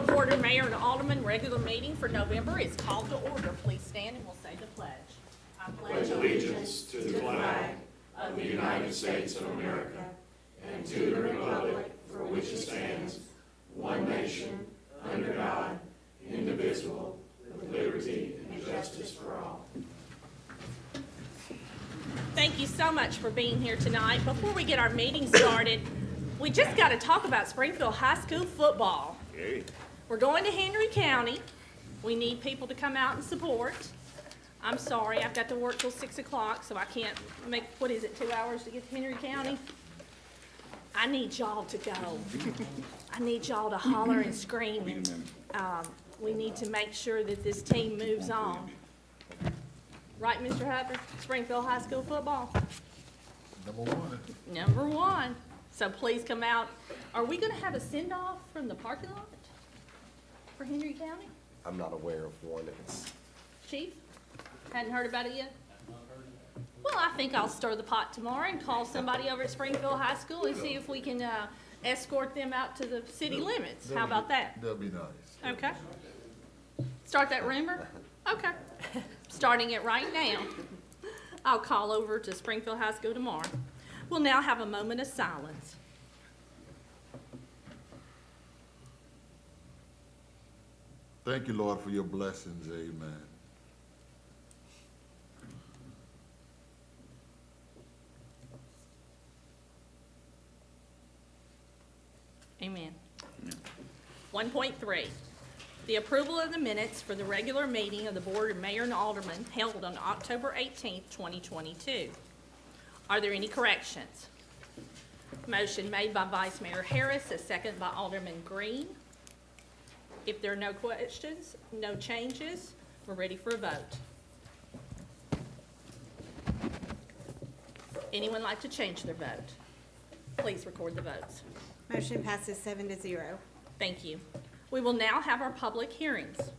Board of Mayor and Aldermen regular meeting for November is called to order. Please stand and we'll say the pledge. I Pledge allegiance to the flag of the United States of America and to the republic for which it stands, one nation, under God, indivisible, with liberty and justice for all. Thank you so much for being here tonight. Before we get our meeting started, we just got to talk about Springfield High School football. Hey. We're going to Henry County. We need people to come out and support. I'm sorry, I've got to work till 6 o'clock, so I can't make, 2 hours to get to Henry County? I need y'all to go. I need y'all to holler and scream. We need to make sure that this team moves on. Right, Mr. Hubbard? Springfield High School football? Number one. Number one. So please come out. Are we gonna have a send-off from the parking lot for Henry County? I'm not aware of one. It's Chief? Hadn't heard about it yet? Well, I think I'll stir the pot tomorrow and call somebody over at Springfield High School and see if we can escort them out to the city limits. How about that? That'd be nice. Okay. Start that rumor? Okay. Starting it right now. I'll call over to Springfield High School tomorrow. We'll now have a moment of silence. Thank you, Lord, for your blessings. Amen. Amen. 1.3, the approval of the minutes for the regular meeting of the Board of Mayor and Aldermen held on October 18th, 2022. Are there any corrections? Motion made by Vice Mayor Harris, a second by Alderman Green. If there are no questions, no changes, we're ready for a vote. Anyone like to change their vote? Please record the votes. Motion passes 7-0. Thank you. We will now have our public hearings.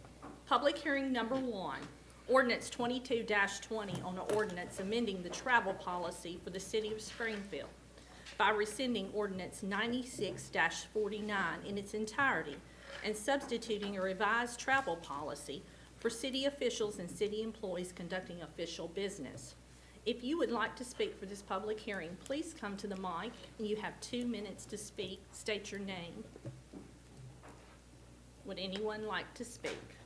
Public hearing number 1, ordinance 22-20 on an ordinance amending the travel policy for the city of Springfield by rescinding ordinance 96-49 in its entirety and substituting a revised travel policy for city officials and city employees conducting official business. If you would like to speak for this public hearing, please come to the mic, and you have 2 minutes to speak. State your name. Would anyone like to speak?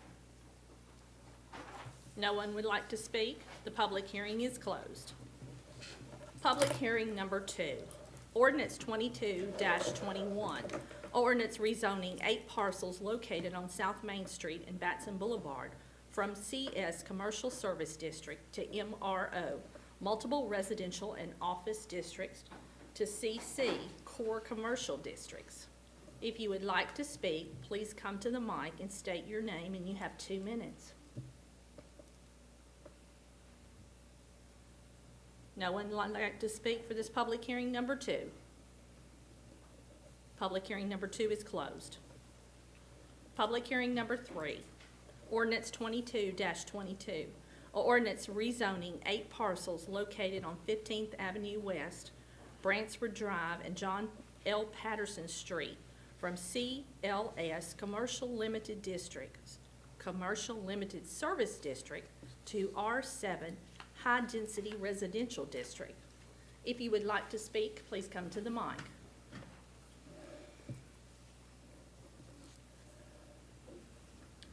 No one would like to speak? The public hearing is closed. Public hearing number 2, ordinance 22-21, ordinance rezoning 8 parcels located on South Main Street and Batson Boulevard from CS Commercial Service District to MRO, Multiple Residential and Office Districts, to CC, Core Commercial Districts. If you would like to speak, please come to the mic and state your name, and you have 2 minutes. No one would like to speak for this public hearing number 2? Public hearing number 2 is closed. Public hearing number 3, ordinance 22-22, ordinance rezoning 8 parcels located on 15th Avenue West, Bransford Drive, and John L. Patterson Street from CLS Commercial Limited Districts, Commercial Limited Service District to R7 High Density Residential District. If you would like to speak, please come to the mic.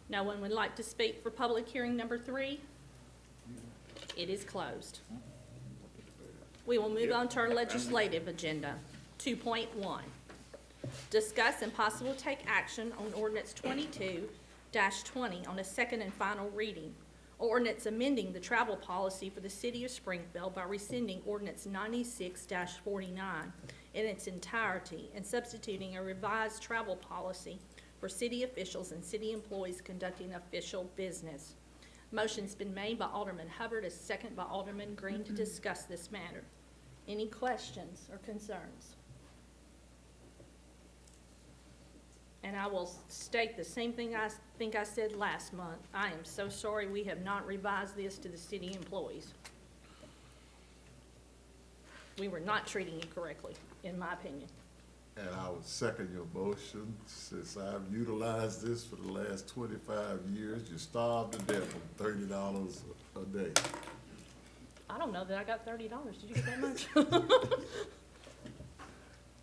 No one would like to speak for public hearing number 3? It is closed. We will move on to our legislative agenda. 2.1, discuss and possibly take action on ordinance 22-20 on a second and final reading. Ordinance amending the travel policy for the city of Springfield by rescinding ordinance 96-49 in its entirety and substituting a revised travel policy for city officials and city employees conducting official business. Motion's been made by Alderman Hubbard, a second by Alderman Green to discuss this matter. Any questions or concerns? And I will state the same thing I think I said last month. I am so sorry we have not revised this to the city employees. We were not treating you correctly, in my opinion. And I would second your motion, since I've utilized this for the last 25 years. You're starved to death on $30 a day. I don't know that I got $30. Did you get that much?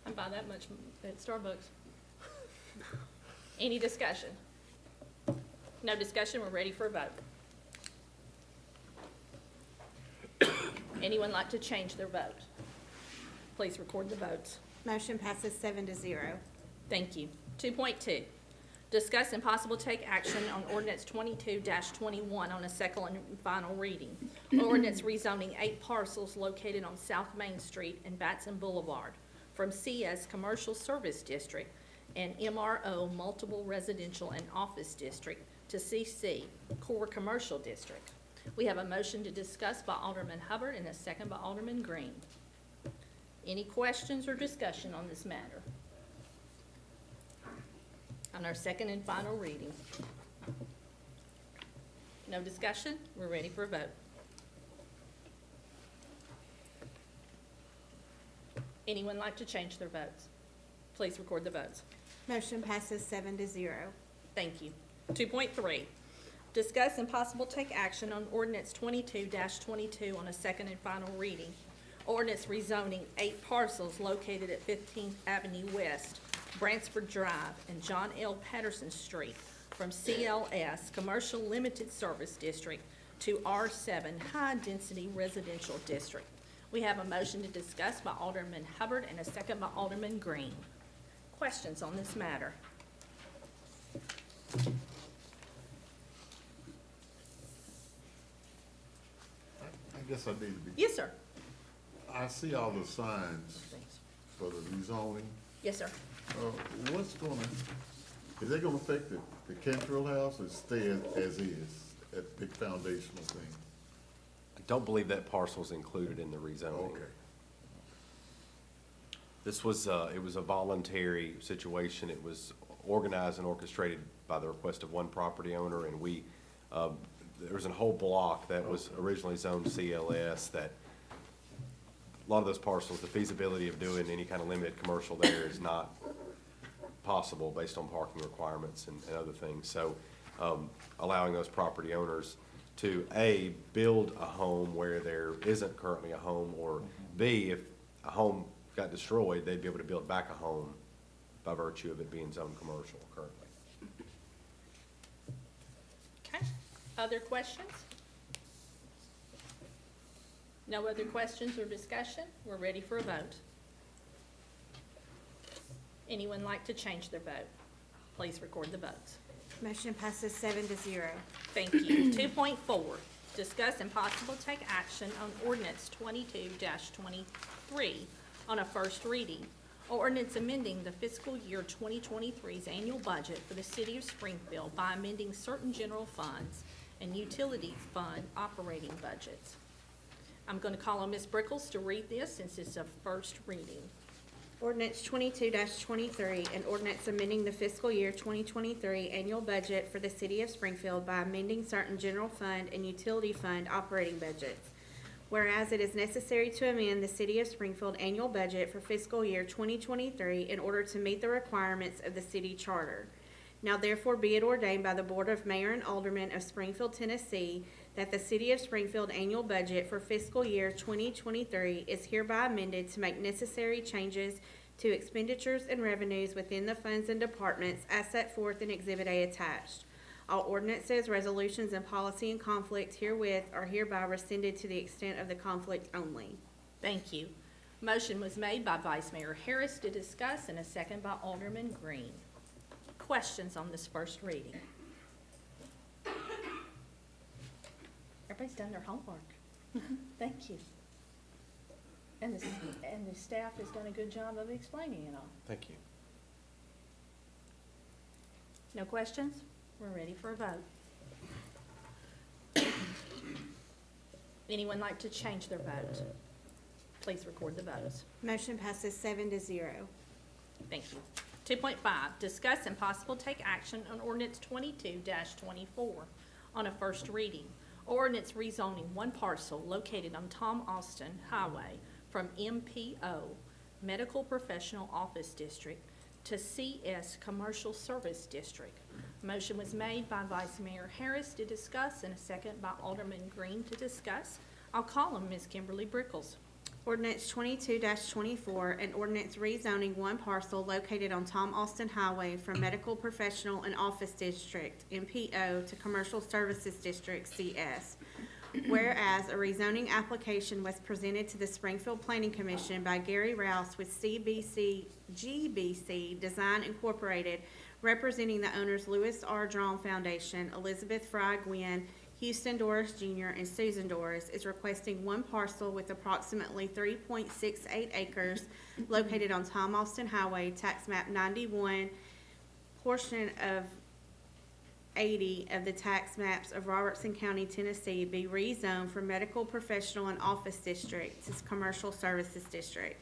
I buy that much at Starbucks. Any discussion? No discussion, we're ready for a vote. Anyone like to change their vote? Please record the votes. Motion passes 7-0. Thank you. 2.2, discuss and possible take action on ordinance 22-21 on a second and final reading. Ordinance rezoning 8 parcels located on South Main Street and Batson Boulevard from CS Commercial Service District and MRO Multiple Residential and Office District to CC Core Commercial District. We have a motion to discuss by Alderman Hubbard and a second by Alderman Green. Any questions or discussion on this matter? On our second and final reading. No discussion? We're ready for a vote. Anyone like to change their votes? Please record the votes. Motion passes 7-0. Thank you. 2.3, discuss and possible take action on ordinance 22-22 on a second and final reading. Ordinance rezoning 8 parcels located at 15th Avenue West, Bransford Drive, and John L. Patterson Street from CLS Commercial Limited Service District to R7 High Density Residential District. We have a motion to discuss by Alderman Hubbard and a second by Alderman Green. Questions on this matter? I guess I need to be, Yes, sir. I see all the signs for the rezoning. Yes, sir. What's is that gonna affect the Cantrell House or stay as is, that big foundational thing? I don't believe that parcel's included in the rezoning. Okay. This was, it was a voluntary situation. It was organized and orchestrated by the request of one property owner, and we, there was a whole block that was originally zoned CLS that a lot of those parcels, the feasibility of doing any kind of limited commercial there is not possible based on parking requirements and other things. So, allowing those property owners to, A, build a home where there isn't currently a home, or B, if a home got destroyed, they'd be able to build back a home by virtue of it being zoned commercial currently. Okay. Other questions? No other questions or discussion? We're ready for a vote. Anyone like to change their vote? Please record the votes. Motion passes 7-0. Thank you. 2.4, discuss and possible take action on ordinance 22-23 on a first reading. Ordinance amending the fiscal year 2023's annual budget for the city of Springfield by amending certain general funds and utility fund operating budgets. I'm going to call on Ms. Brickles to read this since it's a first reading. Ordinance 22-23, an ordinance amending the fiscal year 2023 annual budget for the city of Springfield by amending certain general fund and utility fund operating budgets. Whereas it is necessary to amend the city of Springfield annual budget for fiscal year 2023 in order to meet the requirements of the city charter. Now therefore be it ordained by the Board of Mayor and Aldermen of Springfield, Tennessee, that the City of Springfield annual budget for fiscal year 2023 is hereby amended to make necessary changes to expenditures and revenues within the funds and departments as set forth in Exhibit A attached. All ordinances, resolutions, and policy in conflict herewith are hereby rescinded to the extent of the conflict only. Thank you. Motion was made by Vice Mayor Harris to discuss and a second by Alderman Green. Questions on this first reading? Everybody's done their homework. Thank you. And the staff has done a good job of explaining it all. Thank you. No questions? We're ready for a vote. Anyone like to change their vote? Please record the votes. Motion passes 7-0. Thank you. 2.5, discuss and possible take action on ordinance 22-24 on a first reading. Ordinance rezoning one parcel located on Tom Austin Highway from MPO Medical Professional Office District to CS Commercial Service District. Motion was made by Vice Mayor Harris to discuss, and a second by Alderman Green to discuss. I'll call on Ms. Kimberly Brickles. Ordinance 22-24, an ordinance rezoning one parcel located on Tom Austin Highway from Medical Professional and Office District, MPO, to Commercial Services District, CS. Whereas a rezoning application was presented to the Springfield Planning Commission by Gary Rouse with GBC Design Incorporated, representing the owners Louis R. Drawn Foundation, Elizabeth Fry Gwynn, Houston Doris Jr., and Susan Doris, is requesting one parcel with approximately 3.68 acres located on Tom Austin Highway, tax map 91, portion of 80 of the tax maps of Robertson County, Tennessee, be rezoned from Medical Professional and Office District to Commercial Services District.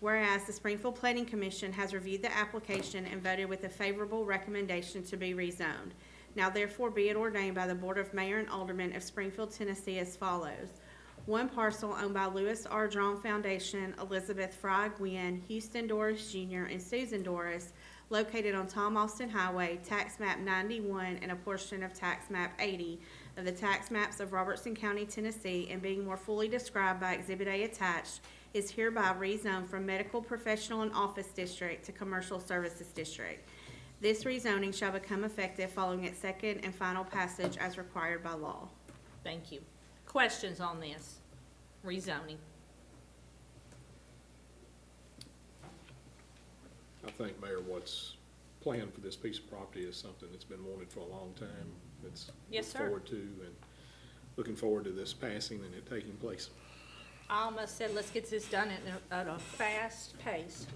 Whereas the Springfield Planning Commission has reviewed the application and voted with a favorable recommendation to be rezoned. Now therefore be it ordained by the Board of Mayor and Aldermen of Springfield, Tennessee as follows. One parcel owned by Louis R. Drawn Foundation, Elizabeth Fry Gwynn, Houston Doris Jr., and Susan Doris, located on Tom Austin Highway, tax map 91 and a portion of tax map 80 of the tax maps of Robertson County, Tennessee, and being more fully described by Exhibit A attached, is hereby rezoned from Medical Professional and Office District to Commercial Services District. This rezoning shall become effective following its second and final passage as required by law. Thank you. Questions on this rezoning? I think, Mayor, what's planned for this piece of property is something that's been wanted for a long time. That's Yes, sir. looked forward to, and looking forward to this passing and it taking place. I almost said, let's get this done at a fast pace,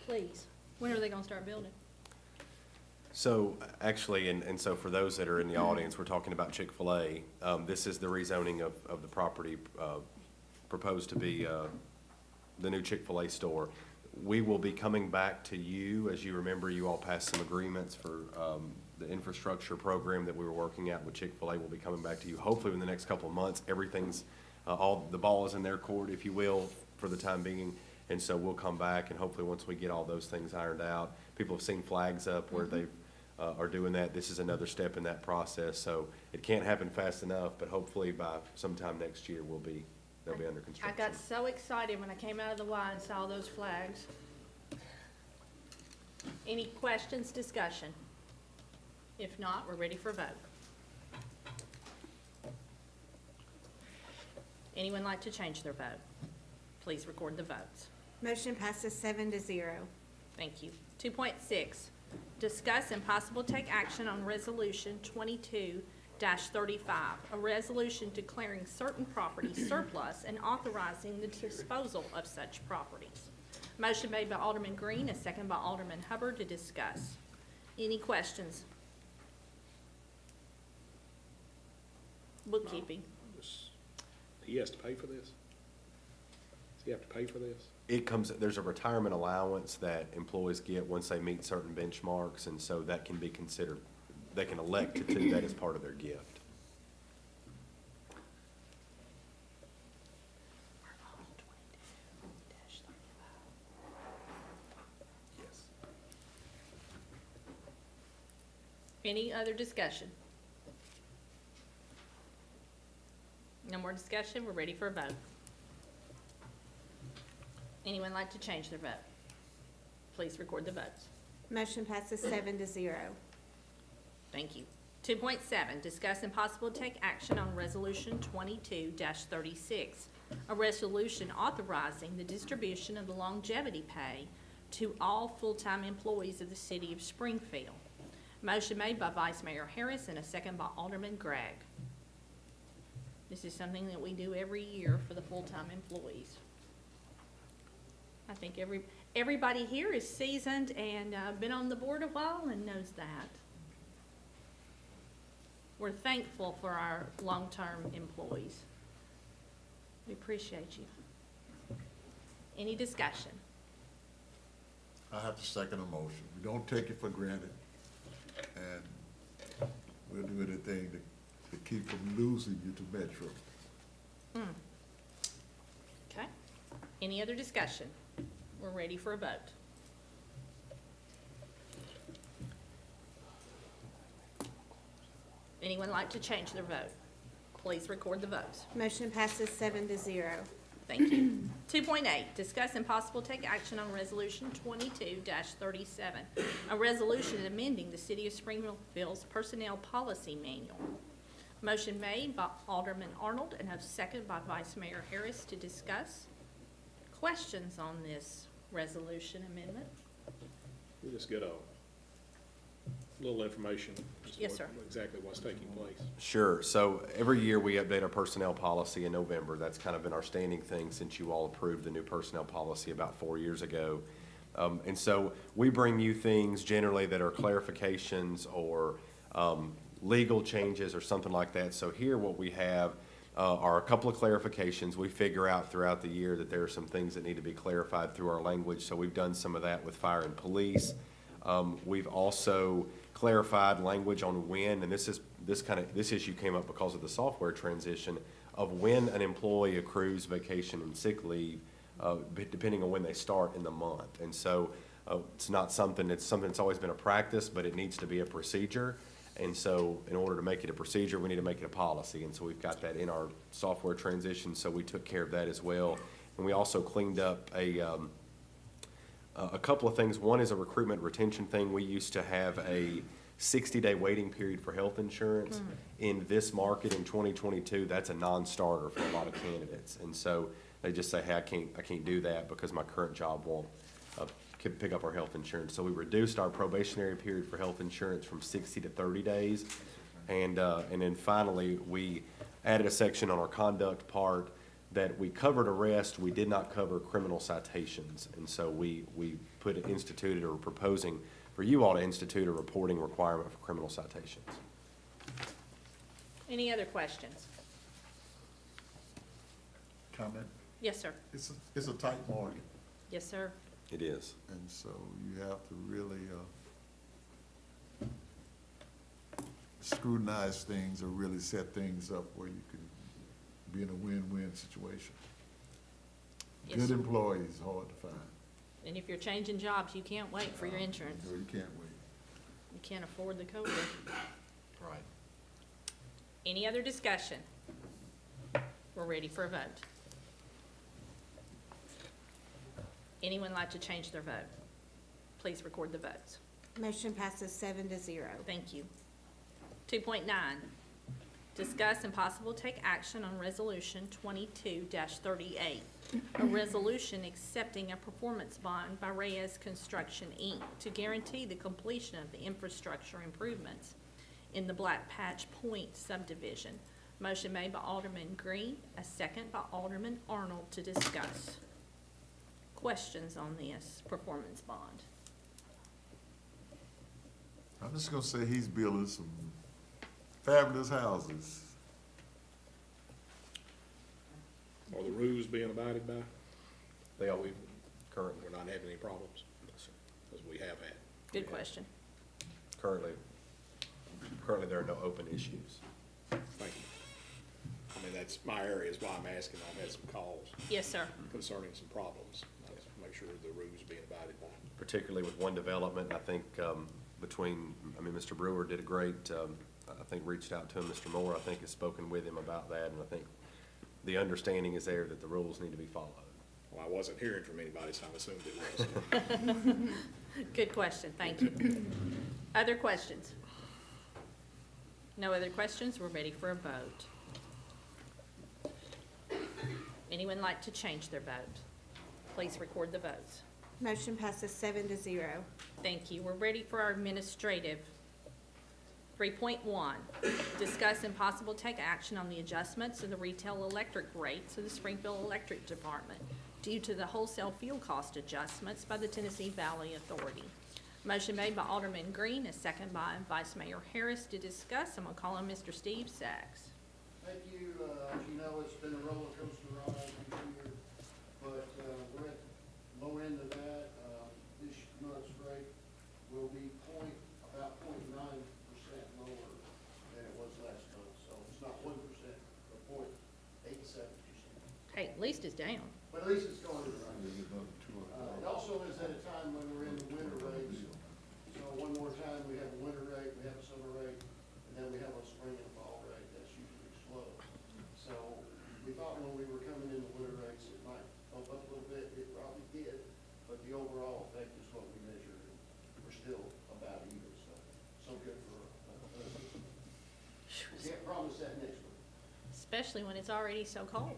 please. When are they gonna start building? So, actually, and so for those that are in the audience, we're talking about Chick-fil-A. This is the rezoning of the property proposed to be the new Chick-fil-A store. We will be coming back to you. As you remember, you all passed some agreements for the infrastructure program that we were working at with Chick-fil-A. We'll be coming back to you hopefully in the next couple of months. Everything's, all the ball is in their court, if you will, for the time being. And so we'll come back, and hopefully once we get all those things ironed out, people have seen flags up where they are doing that. This is another step in that process. So it can't happen fast enough, but hopefully by sometime next year, they'll be under I construction. got so excited when I came out of the Y and saw those flags. Any questions, discussion? If not, we're ready for a vote. Anyone like to change their vote? Please record the votes. Motion passes 7-0. Thank you. 2.6, discuss and possible take action on Resolution 22-35, a resolution declaring certain properties surplus and authorizing the disposal of such properties. Motion made by Alderman Green, a second by Alderman Hubbard to discuss. Any questions? Bookkeeping. He has to pay for this? Does he have to pay for this? It comes, there's a retirement allowance that employees get once they meet certain benchmarks, and so that can be considered, they can elect to do that as part of their gift. Yes. Any other discussion? No more discussion, we're ready for a vote. Anyone like to change their vote? Please record the votes. Motion passes 7-0. Thank you. 2.7, discuss and possible take action on Resolution 22-36, a resolution authorizing the distribution of the longevity pay to all full-time employees of the city of Springfield. Motion made by Vice Mayor Harris and a second by Alderman Gregg. This is something that we do every year for the full-time employees. I think everybody here is seasoned and been on the board a while and knows that. We're thankful for our long-term employees. We appreciate you. Any discussion? I have to second a motion. We don't take it for granted, and we'll do anything to keep from losing you to Metro. Okay. Any other discussion? We're ready for a vote. Anyone like to change their vote? Please record the votes. Motion passes 7-0. Thank you. 2.8, discuss and possible take action on Resolution 22-37, a resolution amending the City of Springfield's Personnel Policy Manual. Motion made by Alderman Arnold and a second by Vice Mayor Harris to discuss. Questions on this resolution amendment? We just get a little information. as to Yes, sir. Exactly what's taking place. Sure. So every year we update our personnel policy in November. That's kind of been our standing thing since you all approved the new personnel policy about 4 years ago. And so we bring you things generally that are clarifications or legal changes or something like that. So here what we have are a couple of clarifications. We figure out throughout the year that there are some things that need to be clarified through our language. So we've done some of that with fire and police. We've also clarified language on when, and this issue came up because of the software transition, of when an employee accrues vacation and sick leave, depending on when they start in the month. And so it's something that's always been a practice, but it needs to be a procedure. And so in order to make it a procedure, we need to make it a policy. And so we've got that in our software transition, so we took care of that as well. And we also cleaned up a couple of things. One is a recruitment retention thing. We used to have a 60-day waiting period for health insurance. In this market in 2022, that's a non-starter for a lot of candidates. And so they just say, hey, I can't do that because my current job won't pick up our health insurance. So we reduced our probationary period for health insurance from 60 to 30 days. And then finally, we added a section on our conduct part that we covered arrest, we did not cover criminal citations. And so we instituted or proposing for you all to institute a reporting requirement for criminal citations. Any other questions? Comment? Yes, sir. It's a tight market, Yes, sir. It is. and so you have to really scrutinize things or really set things up where you can be in a win-win situation. Yes, Good sir. employees, hard to find. And if you're changing jobs, you can't wait for your insurance. No, you can't wait. You can't afford the COVID. Right. Any other discussion? We're ready for a vote. Anyone like to change their vote? Please record the votes. Motion passes 7-0. Thank you. 2.9, discuss and possible take action on Resolution 22-38, a resolution accepting a performance bond by Reyes Construction, Inc. to guarantee the completion of the infrastructure improvements in the Black Patch Point subdivision. Motion made by Alderman Green, a second by Alderman Arnold to discuss. Questions on this performance bond? I'm just gonna say he's building some fabulous houses. Are the rules being abided by? They all, currently, We're not having any problems, as we have had. Good question. currently, there are no open issues. Thank you. I mean, that's my area, is why I'm asking. I've had some calls Yes, sir. concerning some problems. I just make sure the rules are being abided by. Particularly with one development, I think, Mr. Brewer did a great, I think reached out to him, Mr. Moore, I think has spoken with him about that, and I think the understanding is there that the rules need to be followed. Well, I wasn't hearing from anybody, so I assumed it was. Good question, thank you. Other questions? No other questions, we're ready for a vote. Anyone like to change their vote? Please record the votes. Motion passes 7-0. Thank you, we're ready for our administrative. 3.1, discuss and possible take action on the adjustments of the retail electric rates of the Springfield Electric Department due to the wholesale fuel cost adjustments by the Tennessee Valley Authority. Motion made by Alderman Green, a second by Vice Mayor Harris to discuss. I'm gonna call on Mr. Steve Sachs. Thank you. As you know, it's been a roller coaster ride this year, but we're at the low end of that. This month's rate will be about 0.9% lower than it was last month. So it's not 1%, but 0.87%. Hey, at least it's down. but at least it's going in the right direction. It also is at a time when we're in the winter rates. So one more time, we have a winter rate, we have a summer rate, and then we have a spring and fall rate. That's usually slow. So we thought when we were coming in the winter rates, it might bump up a little bit. It probably did, but the overall effect is what we measured. And we're still about even, so good for us. Can't promise that next one. Especially when it's already so cold.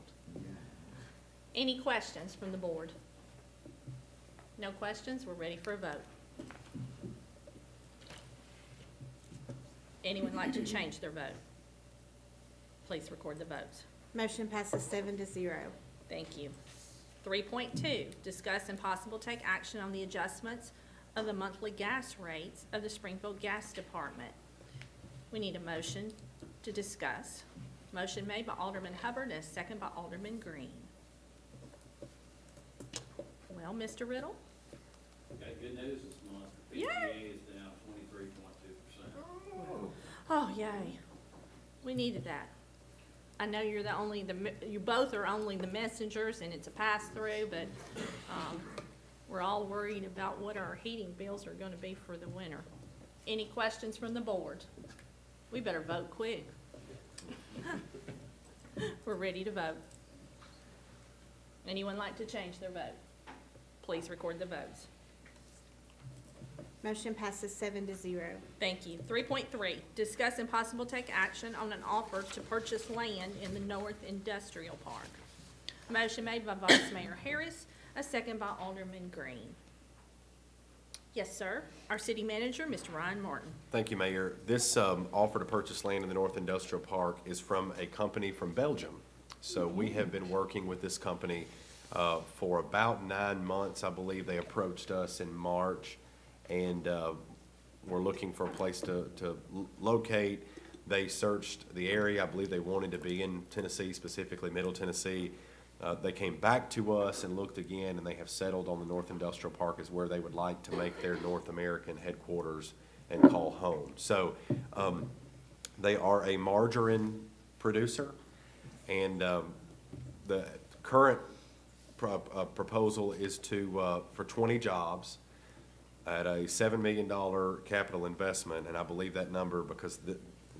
Any questions from the board? No questions? We're ready for a vote. Anyone like to change their vote? Please record the votes. Motion passes 7-0. Thank you. 3.2, discuss and possible take action on the adjustments of the monthly gas rates of the Springfield Gas Department. We need a motion to discuss. Motion made by Alderman Hubbard and a second by Alderman Green. Well, Mr. Riddle? Okay, good news this month. Yay. PGA is down 23.2%. Oh, yay. We needed that. I know you're you both are only the messengers and it's a pass-through, but, we're all worried about what our heating bills are gonna be for the winter. Any questions from the board? We better vote quick. We're ready to vote. Anyone like to change their vote? Please record the votes. Motion passes 7-0. Thank you. 3.3, discuss and possible take action on an offer to purchase land in the North Industrial Park. Motion made by Vice Mayor Harris, a second by Alderman Green. Yes, sir. Our city manager, Mr. Ryan Martin. Thank you, Mayor. This offer to purchase land in the North Industrial Park is from a company from Belgium. So we have been working with this company for about 9 months. I believe they approached us in March, and we're looking for a place to locate. They searched the area. I believe they wanted to be in Tennessee, specifically Middle Tennessee. They came back to us and looked again, and they have settled on the North Industrial Park as where they would like to make their North American headquarters and call home. So they are a margarine producer, and the current proposal is for 20 jobs at a $7 million capital investment, and I believe that number, because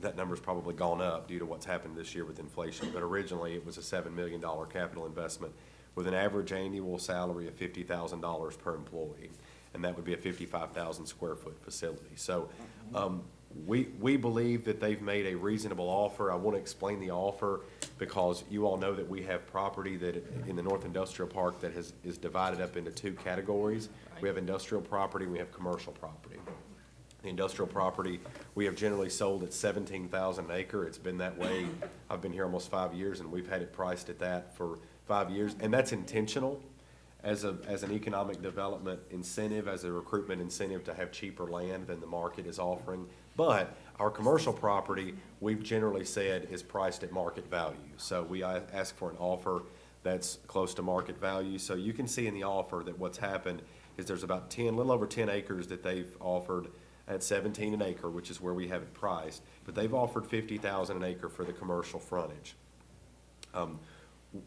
that number's probably gone up due to what's happened this year with inflation, but originally it was a $7 million capital investment with an average annual salary of $50,000 per employee, and that would be a 55,000 square foot facility. So we believe that they've made a reasonable offer. I want to explain the offer because you all know that we have property that in the North Industrial Park that is divided up into 2 categories. We have industrial property, we have commercial property. The industrial property, we have generally sold at $17,000 an acre. It's been that way. I've been here almost 5 years, and we've had it priced at that for 5 years, and that's intentional as an economic development incentive, as a recruitment incentive to have cheaper land than the market is offering. But our commercial property, we've generally said, is priced at market value. So we ask for an offer that's close to market value. So you can see in the offer that what's happened is there's about a little over 10 acres that they've offered at $17 an acre, which is where we have it priced, but they've offered $50,000 an acre for the commercial frontage.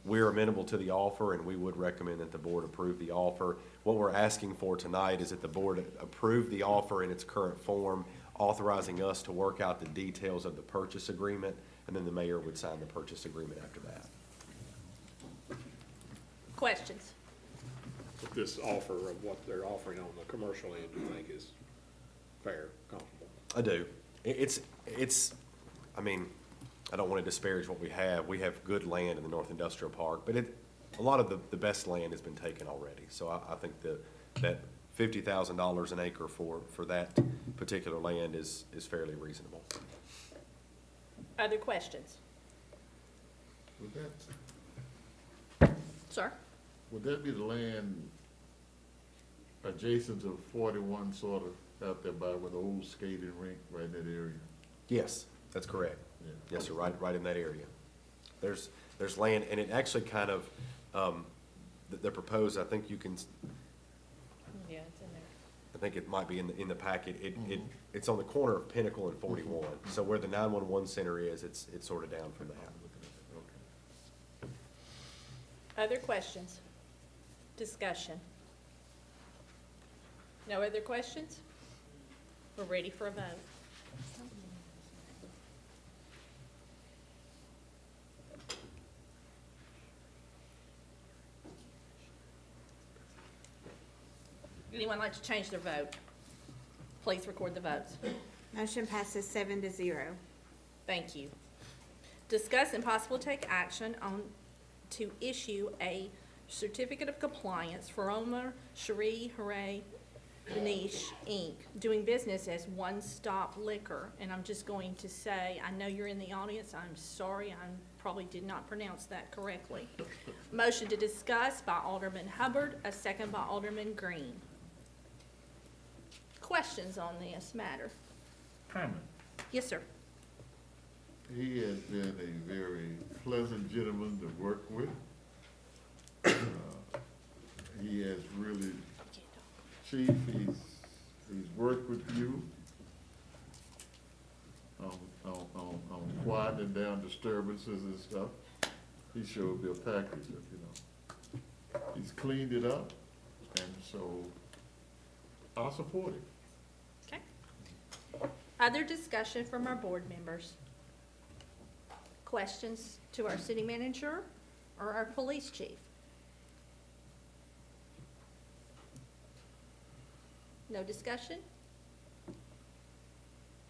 We're amenable to the offer, and we would recommend that the board approve the offer. What we're asking for tonight is that the board approve the offer in its current form, authorizing us to work out the details of the purchase agreement, and then the mayor would sign the purchase agreement after that. Questions? This offer of what they're offering on the commercial end, you think is fair, comfortable? I do. I mean, I don't want to disparage what we have. We have good land in the North Industrial Park, but a lot of the best land has been taken already. So I think that $50,000 an acre for that particular land is fairly reasonable. Other questions? Sir? Would that be the land adjacent to 41 sort of out there by where the old skating rink, right in that area? Yes, that's correct. Yeah. Yes, sir, right in that area. There's land, and it actually kind of, the proposed, I think you can, Yeah, it's in there. I think it might be in the packet. It's on the corner of Pinnacle and 41. So where the 911 center is, it's sort of down from that. Other questions? Discussion. No other questions? We're ready for a vote. Anyone like to change their vote? Please record the votes. Motion passes 7-0. Thank you. Discuss and possible take action on to issue a certificate of compliance for Omar Cherie Hooray Benish, Inc., doing business as One Stop Liquor. And I'm just going to say, I know you're in the audience, I'm sorry, I probably did not pronounce that correctly. Motion to discuss by Alderman Hubbard, a second by Alderman Green. Questions on this matter? Comment. Yes, sir. He has been a very pleasant gentleman to work with. He has really, Chief, he's worked with you on quieting down disturbances and stuff. He showed me a package of, he's cleaned it up, and so I support him. Okay. Other discussion from our board members? Questions to our city manager or our police chief? No discussion?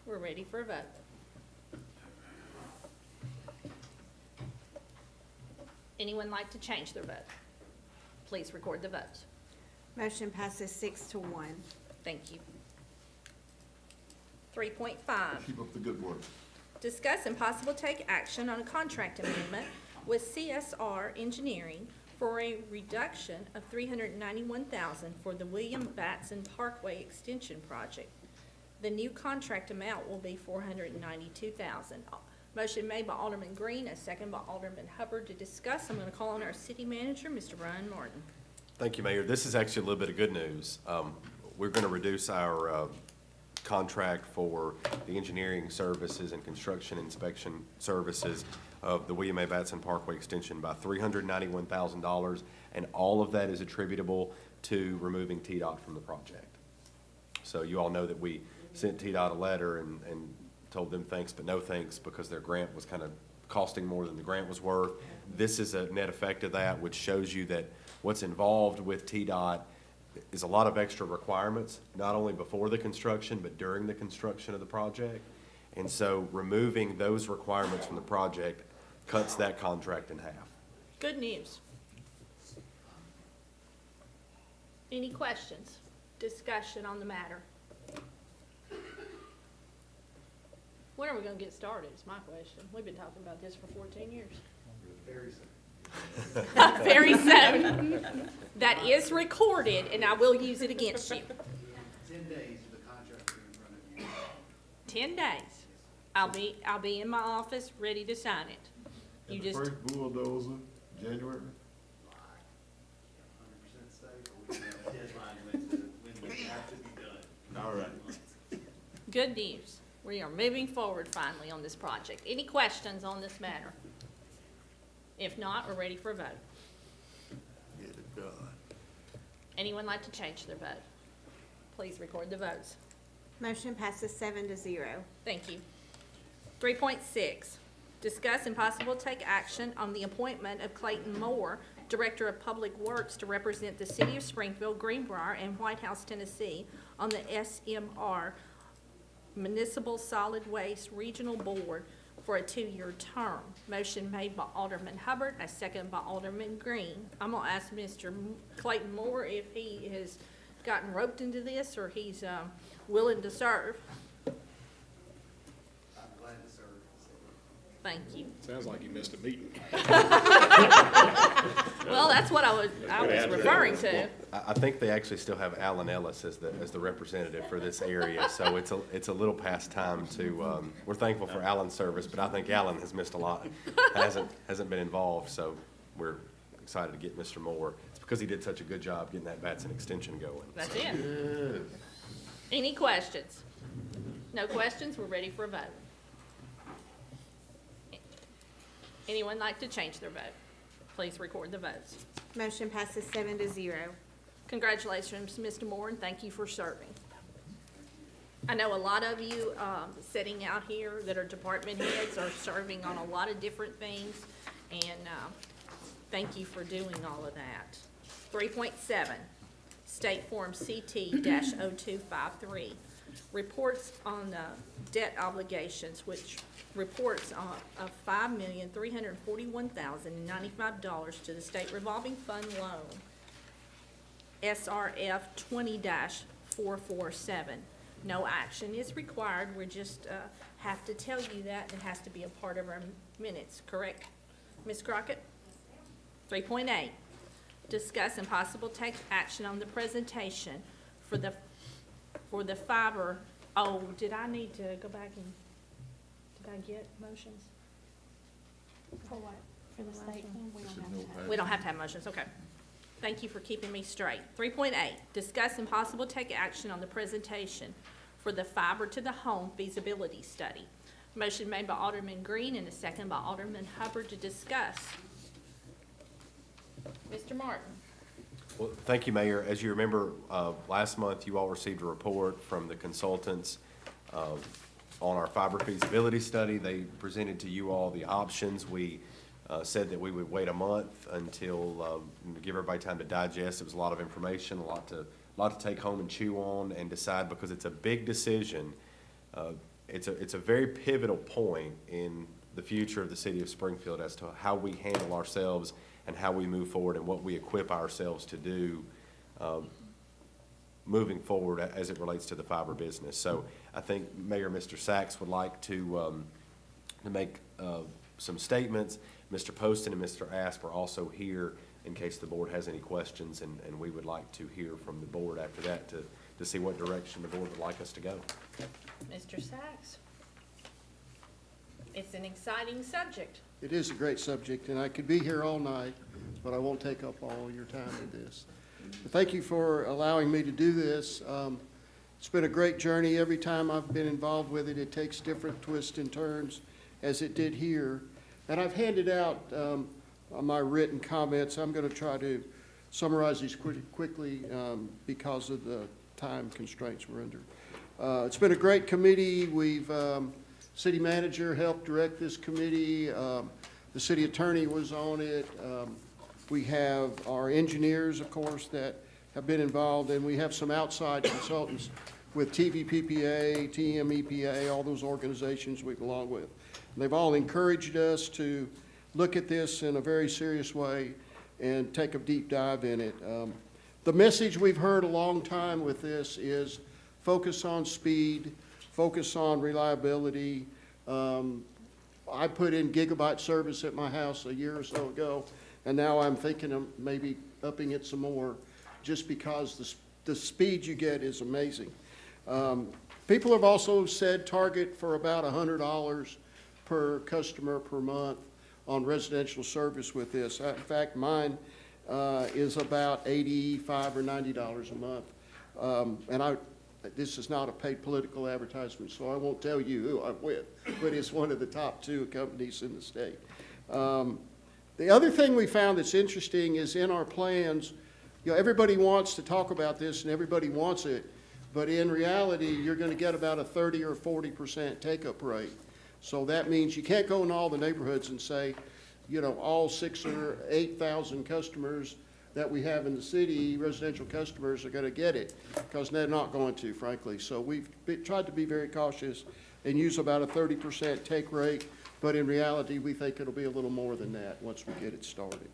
We're ready for a vote. Anyone like to change their vote? Please record the votes. Motion passes 6-1. Thank you. 3.5. Keep up the good work. Discuss and possible take action on a contract amendment with CSR Engineering for a reduction of $391,000 for the William Batson Parkway Extension Project. The new contract amount will be $492,000. Motion made by Alderman Green, a second by Alderman Hubbard to discuss. I'm going to call on our city manager, Mr. Brian Martin. Thank you, Mayor. This is actually a little bit of good news. We're going to reduce our contract for the engineering services and construction inspection services of the William A. Batson Parkway Extension by $391,000, and all of that is attributable to removing TDOT from the project. So you all know that we sent TDOT a letter and told them thanks but no thanks because their grant was kind of costing more than the grant was worth. This is a net effect of that, which shows you that what's involved with TDOT is a lot of extra requirements, not only before the construction, but during the construction of the project. And so removing those requirements from the project cuts that contract in half. Good news. Any questions? Discussion on the matter? When are we gonna get started, is my question. We've been talking about this for 14 years. Very soon. Very soon. That is recorded, and I will use it against you. 10 days of the contract in front of you. 10 days. I'll be in my office, ready to sign it. You And the just, first bulldozer, January? 100% safe, or we can have a deadline when we have to be done. All right. good news. We are moving forward finally on this project. Any questions on this matter? If not, we're ready for a vote. Get it done. Anyone like to change their vote? Please record the votes. Motion passes 7-0. Thank you. 3.6, discuss and possible take action on the appointment of Clayton Moore, Director of Public Works, to represent the City of Springfield, Greenbrier, and White House, Tennessee on the SMR Municipal Solid Waste Regional Board for a 2-year term. Motion made by Alderman Hubbard, a second by Alderman Green. I'm gonna ask Mr. Clayton Moore if he has gotten roped into this or he's willing to serve. I'm glad to serve. Thank you. Sounds like you missed a meeting. Well, that's what I was referring to. I think they actually still have Alan Ellis as the representative for this area, so it's a little past time to, we're thankful for Alan's service, but I think Alan has missed a lot, hasn't been involved, so we're excited to get Mr. Moore. It's because he did such a good job getting that Batson extension going. That's it. Yes. Any questions? No questions? We're ready for a vote. Anyone like to change their vote? Please record the votes. Motion passes 7-0. Congratulations, Mr. Moore, and thank you for serving. I know a lot of you sitting out here that are department heads are serving on a lot of different things, and thank you for doing all of that. 3.7, State Form CT-0253, reports on debt obligations, which reports of $5,341,095 to the State Revolving Fund loan, SRF 20-447. No action is required. We just have to tell you that, and it has to be a part of our minutes, correct, Ms. Crockett? 3.8, discuss and possible take action on the presentation for the fiber. Oh, did I need to go back and, did I get motions? For what? For the state fund? We don't have to have. We don't have to have motions, okay. Thank you for keeping me straight. 3.8, discuss and possible take action on the presentation for the fiber to the home feasibility study. Motion made by Alderman Green and a second by Alderman Hubbard to discuss. Mr. Martin. Well, thank you, Mayor. As you remember, last month, you all received a report from the consultants on our fiber feasibility study. They presented to you all the options. We said that we would wait a month until, give everybody time to digest. It was a lot of information, a lot to take home and chew on and decide, because it's a big decision. It's a very pivotal point in the future of the city of Springfield as to how we handle ourselves and how we move forward and what we equip ourselves to do moving forward as it relates to the fiber business. So I think Mayor, Mr. Sachs would like to make some statements. Mr. Poston and Mr. Asp are also here in case the board has any questions, and we would like to hear from the board after that to see what direction the board would like us to go. Mr. Sachs. It's an exciting subject. It is a great subject, and I could be here all night, but I won't take up all your time with this. But thank you for allowing me to do this. It's been a great journey. Every time I've been involved with it, it takes different twists and turns, as it did here. And I've handed out my written comments. I'm going to try to summarize these quickly because of the time constraints we're under. It's been a great committee. City manager helped direct this committee. The city attorney was on it. We have our engineers, of course, that have been involved, and we have some outside consultants with TVPPA, TMEPA, all those organizations we belong with. And they've all encouraged us to look at this in a very serious way and take a deep dive in it. The message we've heard a long time with this is focus on speed, focus on reliability. I put in gigabyte service at my house a year or so ago, and now I'm thinking of maybe upping it some more, just because the speed you get is amazing. People have also said target for about $100 per customer per month on residential service with this. In fact, mine is about $85 or $90 a month. And this is not a paid political advertisement, so I won't tell you who I'm with, but it's one of the top 2 companies in the state. The other thing we found that's interesting is in our plans, everybody wants to talk about this and everybody wants it, but in reality, you're going to get about a 30 or 40% take-up rate. So that means you can't go in all the neighborhoods and say, all 6,000 or 8,000 customers that we have in the city, residential customers, are going to get it, because they're not going to, frankly. So we've tried to be very cautious and use about a 30% take rate, but in reality, we think it'll be a little more than that once we get it started.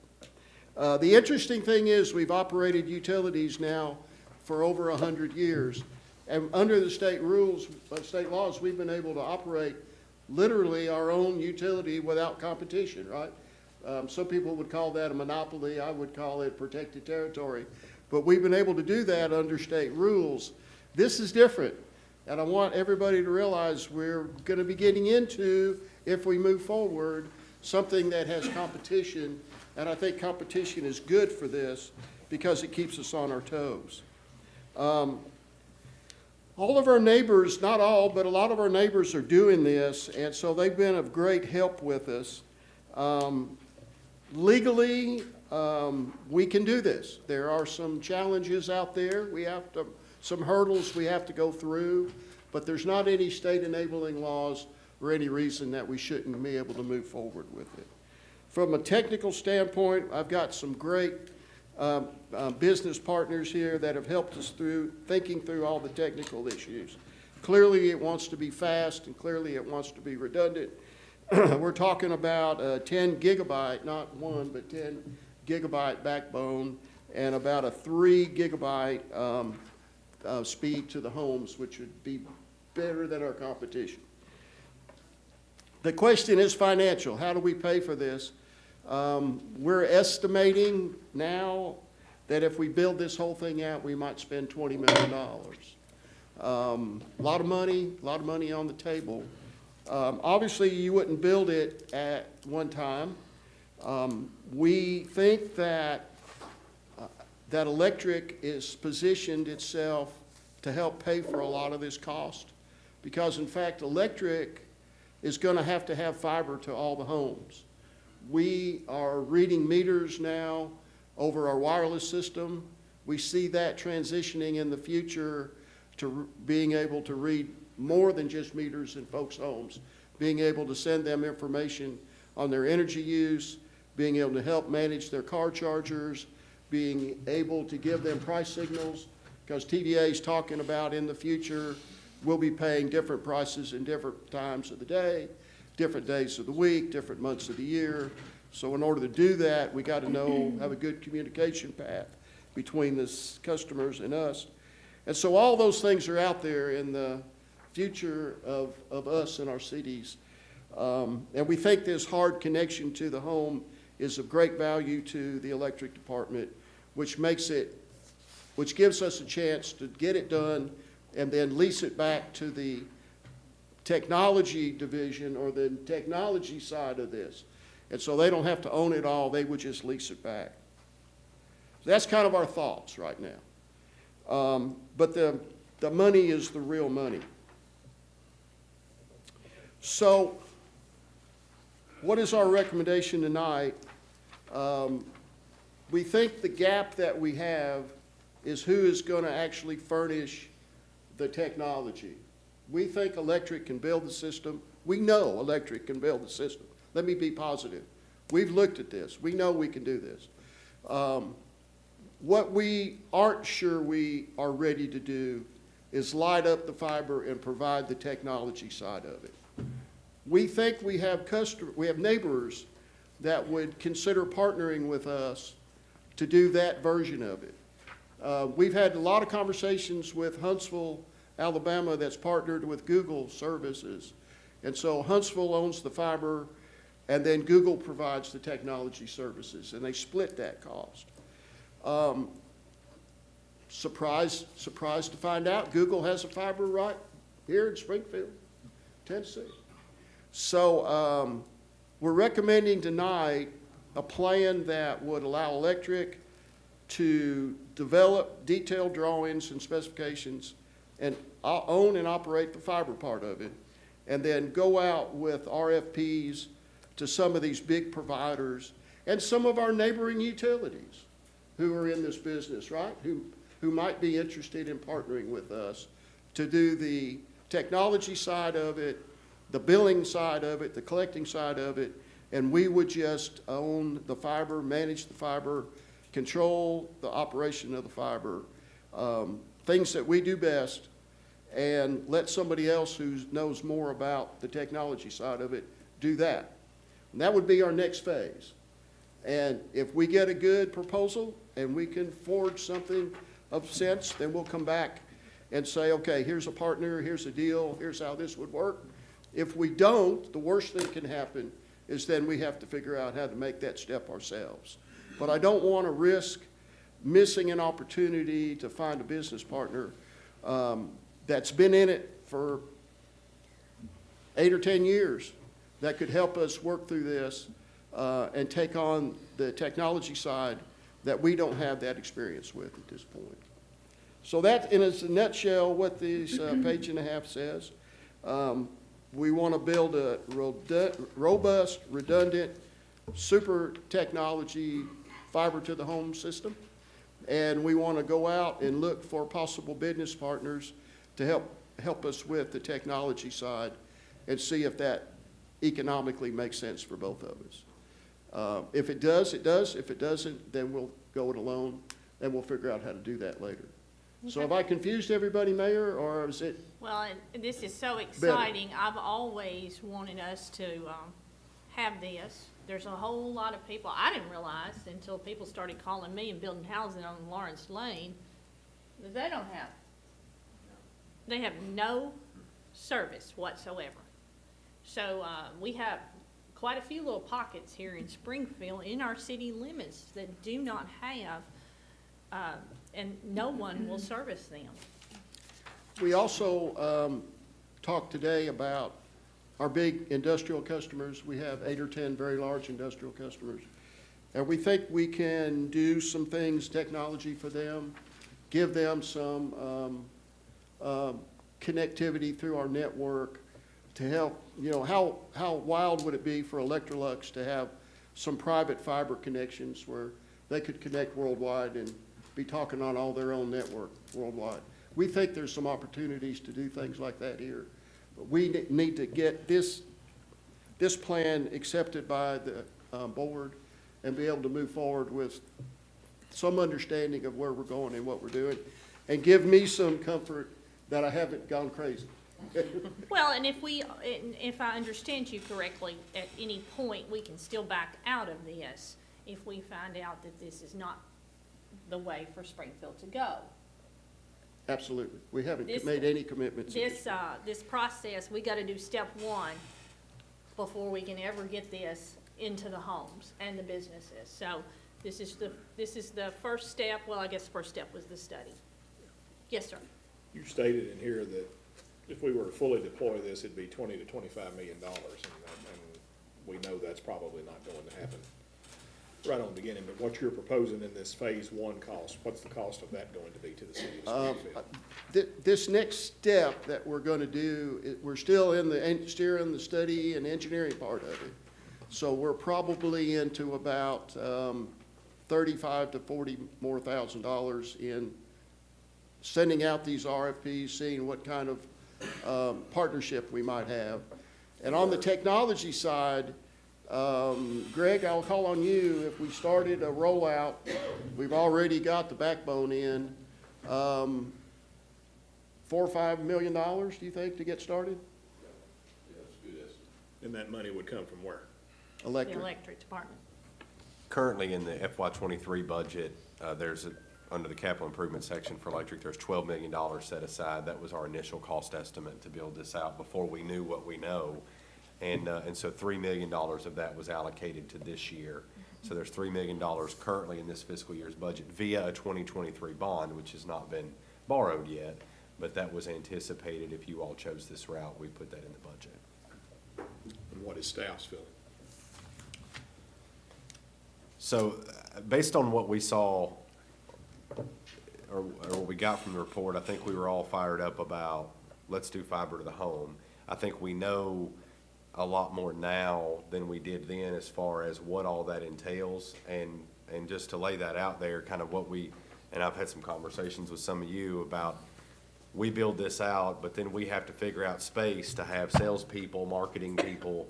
The interesting thing is we've operated utilities now for over 100 years, and under the state rules, state laws, we've been able to operate literally our own utility without competition, right? Some people would call that a monopoly. I would call it protected territory. But we've been able to do that under state rules. This is different. And I want everybody to realize we're going to be getting into, if we move forward, something that has competition. And I think competition is good for this because it keeps us on our toes. All of our neighbors, not all, but a lot of our neighbors are doing this, and so they've been of great help with us. legally, we can do this. There are some challenges out there. Some hurdles we have to go through, but there's not any state enabling laws or any reason that we shouldn't be able to move forward with it. From a technical standpoint, I've got some great business partners here that have helped us through thinking through all the technical issues. Clearly, it wants to be fast, and clearly it wants to be redundant. We're talking about a 10 gigabyte, not one, but 10 gigabyte backbone, and about a 3 gigabyte speed to the homes, which would be better than our competition. The question is financial. How do we pay for this? We're estimating now that if we build this whole thing out, we might spend $20 million. A lot of money on the table. Obviously, you wouldn't build it at one time. We think that that electric is positioned itself to help pay for a lot of this cost, because in fact, electric is going to have fiber to all the homes. We are reading meters now over our wireless system. We see that transitioning in the future to being able to read more than just meters in folks' homes, being able to send them information on their energy use, being able to help manage their car chargers, being able to give them price signals, because TVA is talking about in the future we'll be paying different prices in different times of the day, different days of the week, different months of the year. So in order to do that, we got to have a good communication path between the customers and us. And so all those things are out there in the future of us and our cities. And we think this hard connection to the home is of great value to the electric department, which gives us a chance to get it done and then lease it back to the technology division or the technology side of this. And so they don't have to own it all, they would just lease it back. So that's kind of our thoughts right now. But the money is the real money. So what is our recommendation tonight? We think the gap that we have is who is going to actually furnish the technology. We think electric can build the system. We know electric can build the system. Let me be positive. We've looked at this. We know we can do this. What we aren't sure we are ready to do is light up the fiber and provide the technology side of it. We think we have neighbors that would consider partnering with us to do that version of it. We've had a lot of conversations with Huntsville, Alabama, that's partnered with Google services. And so Huntsville owns the fiber, and then Google provides the technology services, and they split that cost. Surprised to find out Google has a fiber right here in Springfield, Tennessee. So we're recommending tonight a plan that would allow electric to develop detailed drawings and specifications and own and operate the fiber part of it, and then go out with RFPs to some of these big providers and some of our neighboring utilities who are in this business, right? Who might be interested in partnering with us to do the technology side of it, the billing side of it, the collecting side of it, and we would just own the fiber, manage the fiber, control the operation of the fiber, things that we do best, and let somebody else who knows more about the technology side of it do that. And that would be our next phase. And if we get a good proposal and we can forge something of sense, then we'll come back and say, okay, here's a partner, here's a deal, here's how this would work. If we don't, the worst thing can happen is then we have to figure out how to make that step ourselves. But I don't want to risk missing an opportunity to find a business partner that's been in it for 8 or 10 years that could help us work through this and take on the technology side that we don't have that experience with at this point. So that, in a nutshell, what this page and a half says. We want to build a robust, redundant super technology fiber to the home system. And we want to go out and look for possible business partners to help us with the technology side and see if that economically makes sense for both of us. If it does, it does. If it doesn't, then we'll go it alone, and we'll figure out how to do that later. So have I confused everybody, Mayor, or is it? Well, and this is so exciting. I've always wanted us to have this. There's a whole lot of people, I didn't realize until people started calling me and building housing on Lawrence Lane, that they don't have. They have no service whatsoever. So we have quite a few little pockets here in Springfield, in our city limits, that do not have, and no one will service them. We also talked today about our big industrial customers. We have 8 or 10 very large industrial customers. And we think we can do some things, technology for them, give them some connectivity through our network to help. You know, how wild would it be for Electrolux to have some private fiber connections where they could connect worldwide and be talking on all their own network worldwide? We think there's some opportunities to do things like that here. But we need to get this plan accepted by the board and be able to move forward with some understanding of where we're going and what we're doing, and give me some comfort that I haven't gone crazy. Well, and if I understand you correctly, at any point, we can still back out of this if we find out that this is not the way for Springfield to go. Absolutely. We haven't This- made any commitments. This process, we gotta do step one before we can ever get this into the homes and the businesses. So this is the first step. Well, I guess the first step was the study. Yes, sir. You stated in here that if we were to fully deploy this, it'd be $20 to $25 million, and we know that's probably not going to happen right on the beginning. But what you're proposing in this phase one cost, what's the cost of that going to be to the city of Springfield? This next step that we're going to do, we're still in the study and engineering part of it. So we're probably into about $35 to $40 more thousand in sending out these RFPs, seeing what kind of partnership we might have. And on the technology side, Greg, I'll call on you. If we started a rollout, we've already got the backbone in. $4 or $5 million, do you think, to get started? And that money would come from where? The Electric. electric department. Currently in the FY '23 budget, under the capital improvement section for electric, there's $12 million set aside. That was our initial cost estimate to build this out before we knew what we know. And so $3 million of that was allocated to this year. So there's $3 million currently in this fiscal year's budget via a 2023 bond, which has not been borrowed yet, but that was anticipated. If you all chose this route, we put that in the budget. And what is staff's feeling? So based on what we saw, or what we got from the report, I think we were all fired up about, let's do fiber to the home. I think we know a lot more now than we did then as far as what all that entails. And just to lay that out there, kind of what and I've had some conversations with some of you about, we build this out, but then we have to figure out space to have salespeople, marketing people,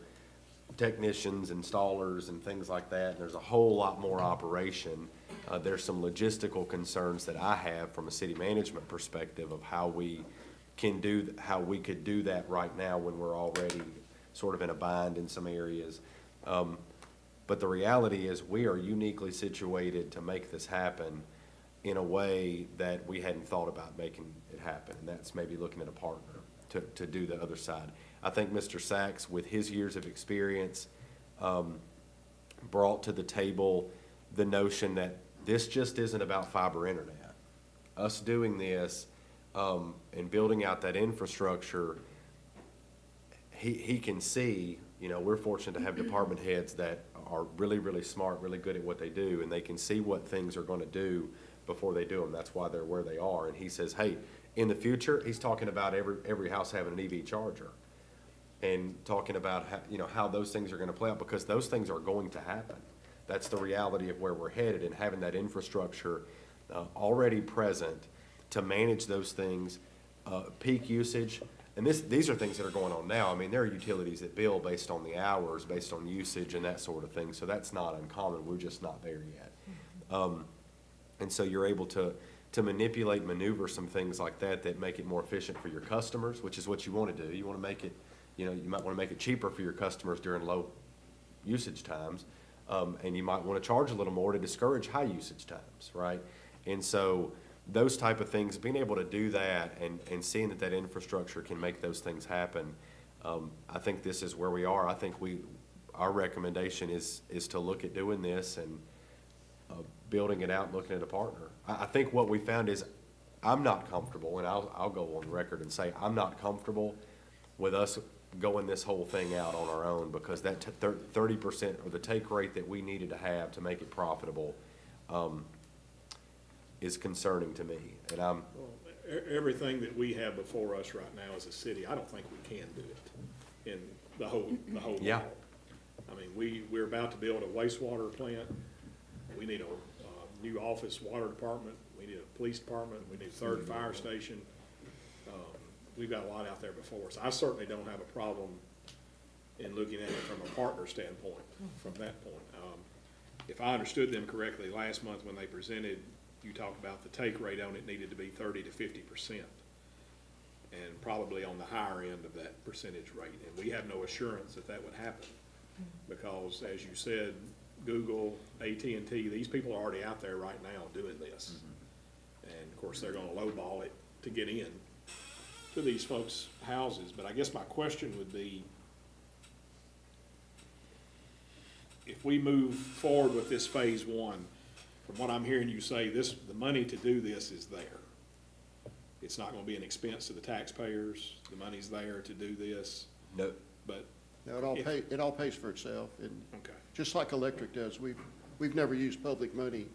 technicians, installers, and things like that. And there's a whole lot more operation. There's some logistical concerns that I have from a city management perspective of how we could do that right now when we're already sort of in a bind in some areas. But the reality is we are uniquely situated to make this happen in a way that we hadn't thought about making it happen. And that's maybe looking at a partner to do the other side. I think Mr. Sachs, with his years of experience, brought to the table the notion that this just isn't about fiber internet. Us doing this and building out that infrastructure, he can see, we're fortunate to have department heads that are really, really smart, really good at what they do, and they can see what things are going to do before they do them. That's why they're where they are. And he says, hey, in the future, he's talking about every house having an EV charger. and talking about how, how those things are gonna play out, because those things are going to happen. That's the reality of where we're headed, and having that infrastructure already present to manage those things, peak usage. And these are things that are going on now. I mean, there are utilities that bill based on the hours, based on usage and that sort of thing. So that's not uncommon. We're just not there yet. And so you're able to manipulate, maneuver some things like that make it more efficient for your customers, which is what you want to do. You want to make it, you might want to make it cheaper for your customers during low usage times. And you might want to charge a little more to discourage high usage times, right? And so those type of things, being able to do that and seeing that infrastructure can make those things happen, I think this is where we are. I think our recommendation is to look at doing this and building it out and looking at a partner. I think what we found is I'm not comfortable, and I'll go on record and say I'm not comfortable with us going this whole thing out on our own, because that 30% or the take rate that we needed to have to make it profitable is concerning to me. And Everything that we have before us right now as a city, I don't think we can do it in the whole Yeah. model. I mean, we're about to build a wastewater plant. We need a new office water department. We need a police department. We need a third fire station. We've got a lot out there before us. I certainly don't have a problem in looking at it from a partner standpoint, from that point. If I understood them correctly, last month when they presented, you talked about the take rate on it needed to be 30 to 50%, and probably on the higher end of that percentage rate. And we have no assurance that would happen, because as you said, Google, AT&T, these people are already out there right now doing this. And of course, they're gonna lowball it to get in to these folks' houses. But I guess my question would be, if we move forward with this phase one, from what I'm hearing you say, the money to do this is there. It's not gonna be an expense to the taxpayers. The money's there to do this. No. But, No, it all pays for itself, and okay. just like electric does. We've never used public money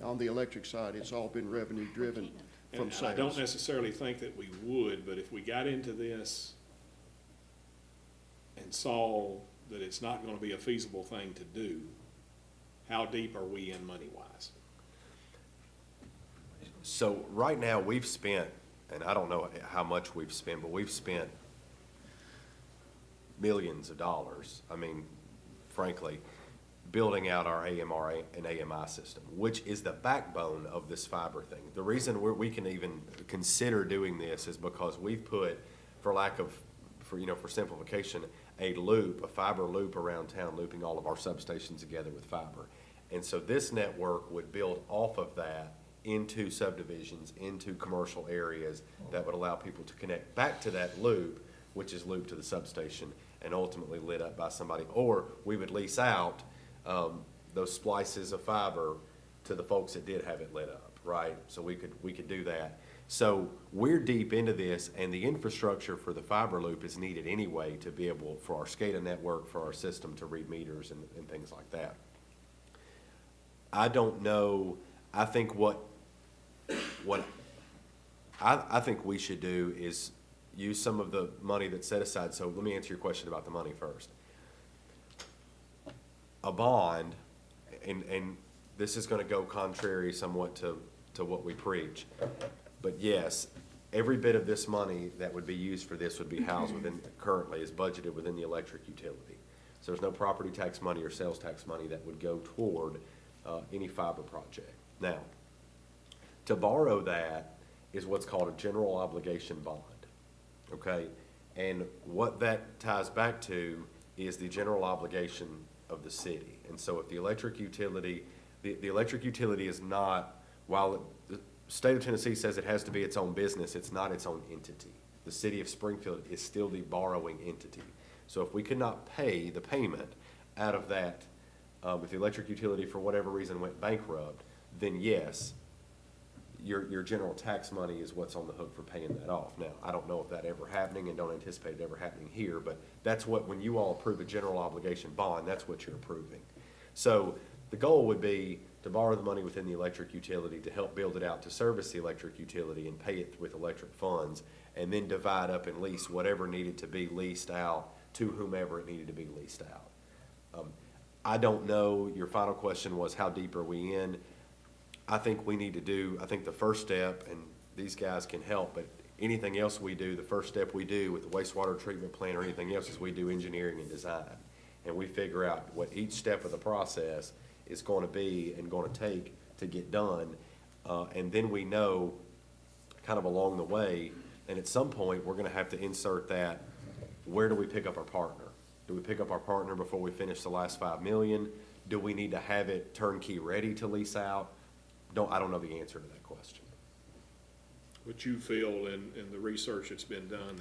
on the electric side. It's all been revenue driven from And I don't sales. necessarily think that we would, but if we got into this and saw that it's not gonna be a feasible thing to do, how deep are we in money-wise? So right now, we've spent, and I don't know how much we've spent, but we've spent millions of dollars, I mean, frankly, building out our AMR and AMI system, which is the backbone of this fiber thing. The reason we can even consider doing this is because we've put, for simplification, a fiber loop around town, looping all of our substations together with fiber. And so this network would build off of that into subdivisions, into commercial areas that would allow people to connect back to that loop, which is looped to the substation and ultimately lit up by somebody. Or we would lease out those splices of fiber to the folks that did have it lit up, right? So we could do that. So we're deep into this, and the infrastructure for the fiber loop is needed anyway to be able, for our SCADA network, for our system to read meters and things like that. I don't know. I think what I think we should do is use some of the money that's set aside. So let me answer your question about the money first. A bond, and this is gonna go contrary somewhat to what we preach, but yes, every bit of this money that would be used for this would be housed currently is budgeted within the electric utility. So there's no property tax money or sales tax money that would go toward any fiber project. Now, to borrow that is what's called a general obligation bond, okay? And what that ties back to is the general obligation of the city. And so if the electric utility, the electric utility is not, while the state of Tennessee says it has to be its own business, it's not its own entity. The city of Springfield is still the borrowing entity. So if we could not pay the payment out of that, if the electric utility for whatever reason went bankrupt, then yes, your general tax money is what's on the hook for paying that off. Now, I don't know if that ever happening and don't anticipate it ever happening here, but that's what, when you all approve a general obligation bond, that's what you're approving. So the goal would be to borrow the money within the electric utility to help build it out to service the electric utility and pay it with electric funds, and then divide up and lease whatever needed to be leased out to whomever it needed to be leased out. I don't know, your final question was how deep are we in? I think we need to do, I think the first step, and these guys can help, but anything else we do, the first step we do with the wastewater treatment plant or anything else is we do engineering and design. And we figure out what each step of the process is going to be and going to take to get done. And then we know kind of along the way, and at some point, we're gonna have to insert that, where do we pick up our partner? Do we pick up our partner before we finish the last 5 million? Do we need to have it turnkey ready to lease out? I don't know the answer to that question. Would you feel in the research that's been done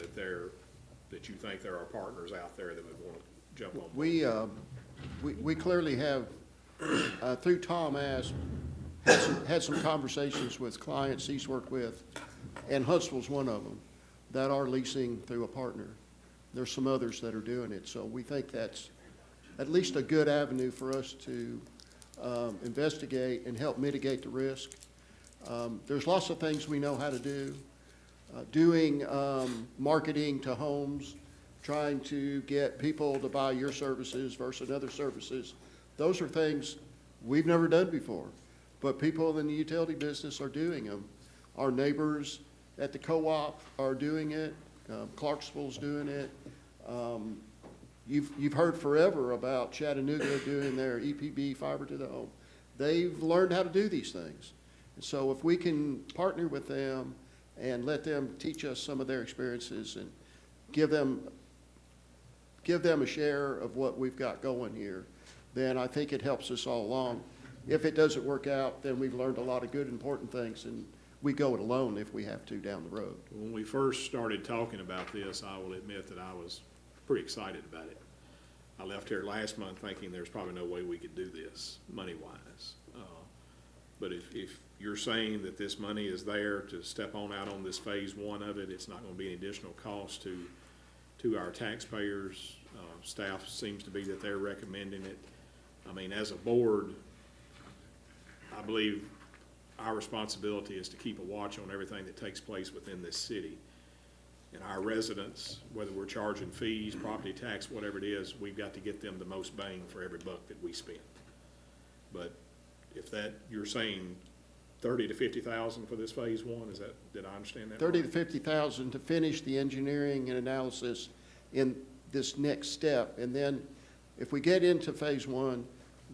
that you think there are partners out there that would want to jump on? We clearly have, through Tom Ask, had some conversations with clients he's worked with, and Huntsville's one of them, that are leasing through a partner. There's some others that are doing it, so we think that's at least a good avenue for us to investigate and help mitigate the risk. There's lots of things we know how to do. Doing marketing to homes, trying to get people to buy your services versus other services, those are things we've never done before, but people in the utility business are doing them. Our neighbors at the co-op are doing it. Clarksville's doing it. You've heard forever about Chattanooga doing their EPB fiber to the home. They've learned how to do these things. And so if we can partner with them and let them teach us some of their experiences and give them a share of what we've got going here, then I think it helps us all along. If it doesn't work out, then we've learned a lot of good, important things, and we go it alone if we have to down the road. When we first started talking about this, I will admit that I was pretty excited about it. I left here last month thinking there's probably no way we could do this money-wise. But if you're saying that this money is there to step on out on this phase one of it, it's not gonna be an additional cost to our taxpayers. Staff seems to be that they're recommending it. I mean, as a board, I believe our responsibility is to keep a watch on everything that takes place within this city. And our residents, whether we're charging fees, property tax, whatever it is, we've got to get them the most bang for every buck that we spend. But if you're saying 30 to 50,000 for this phase one, did I understand that? 30 to 50,000 to finish the engineering and analysis in this next step. And then if we get into phase one,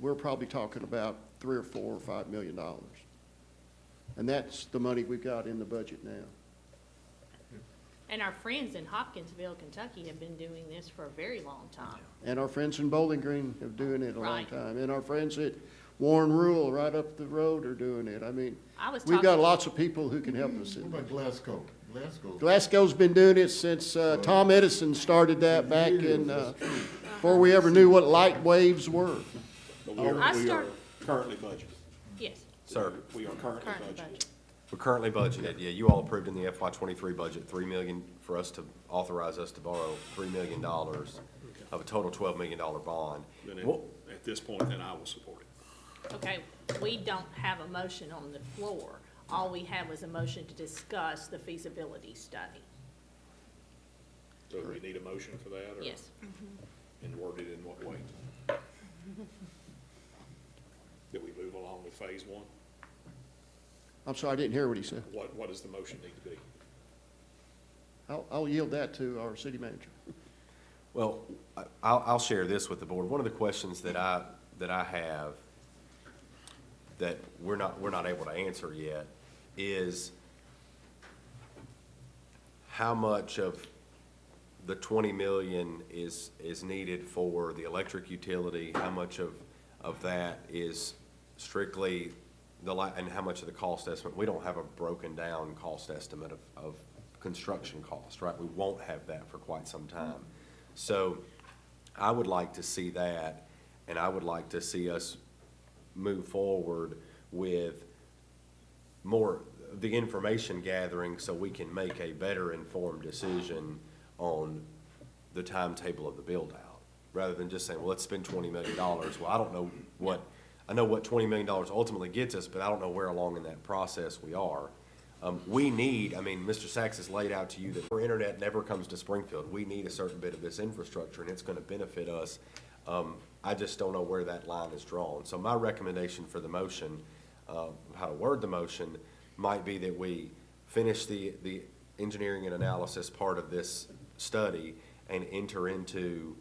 we're probably talking about $3 or $4 or $5 million. And that's the money we've got in the budget now. And our friends in Hopkinsville, Kentucky have been doing this for a very long time. And our friends in Bowling Green have doing it a long Right. time. And our friends at Warren Rural, right up the road, are doing it. I mean, I was we've got talking, lots of people who can help us What in about that. Glasgow? Glasgow's been doing it since Tom Edison started that back in, before we ever knew what light waves were. But I we are start- currently budgeted. yes, Sir, We are currently current budgeted. budget. we're currently budgeted, yeah, you all approved in the FY '23 budget, $3 million for us to authorize us to borrow $3 million of a total $12 million bond. Then Well, at this point, then I will support it. Okay, we don't have a motion on the floor. All we have was a motion to discuss the feasibility study. So we need a motion for that? Or Yes. And worded in what way? That we move along with phase one? I'm sorry, I didn't hear what he said. What does the motion need to be? I'll yield that to our city manager. Well, I'll share this with the board. One of the questions that I have that we're not able to answer yet is how much of the 20 million is needed for the electric utility? How much of that is strictly and how much of the cost estimate? We don't have a broken down cost estimate of construction cost, right? We won't have that for quite some time. So I would like to see that, and I would like to see us move forward with more the information gathering so we can make a better informed decision on the timetable of the build out, rather than just saying, well, let's spend $20 million. Well, I know what $20 million ultimately gets us, but I don't know where along in that process we are. We need, I mean, Mr. Sachs has laid out to you that our internet never comes to Springfield. We need a certain bit of this infrastructure, and it's gonna benefit us. I just don't know where that line is drawn. So my recommendation for the motion, how to word the motion, might be that we finish the engineering and analysis part of this study and enter into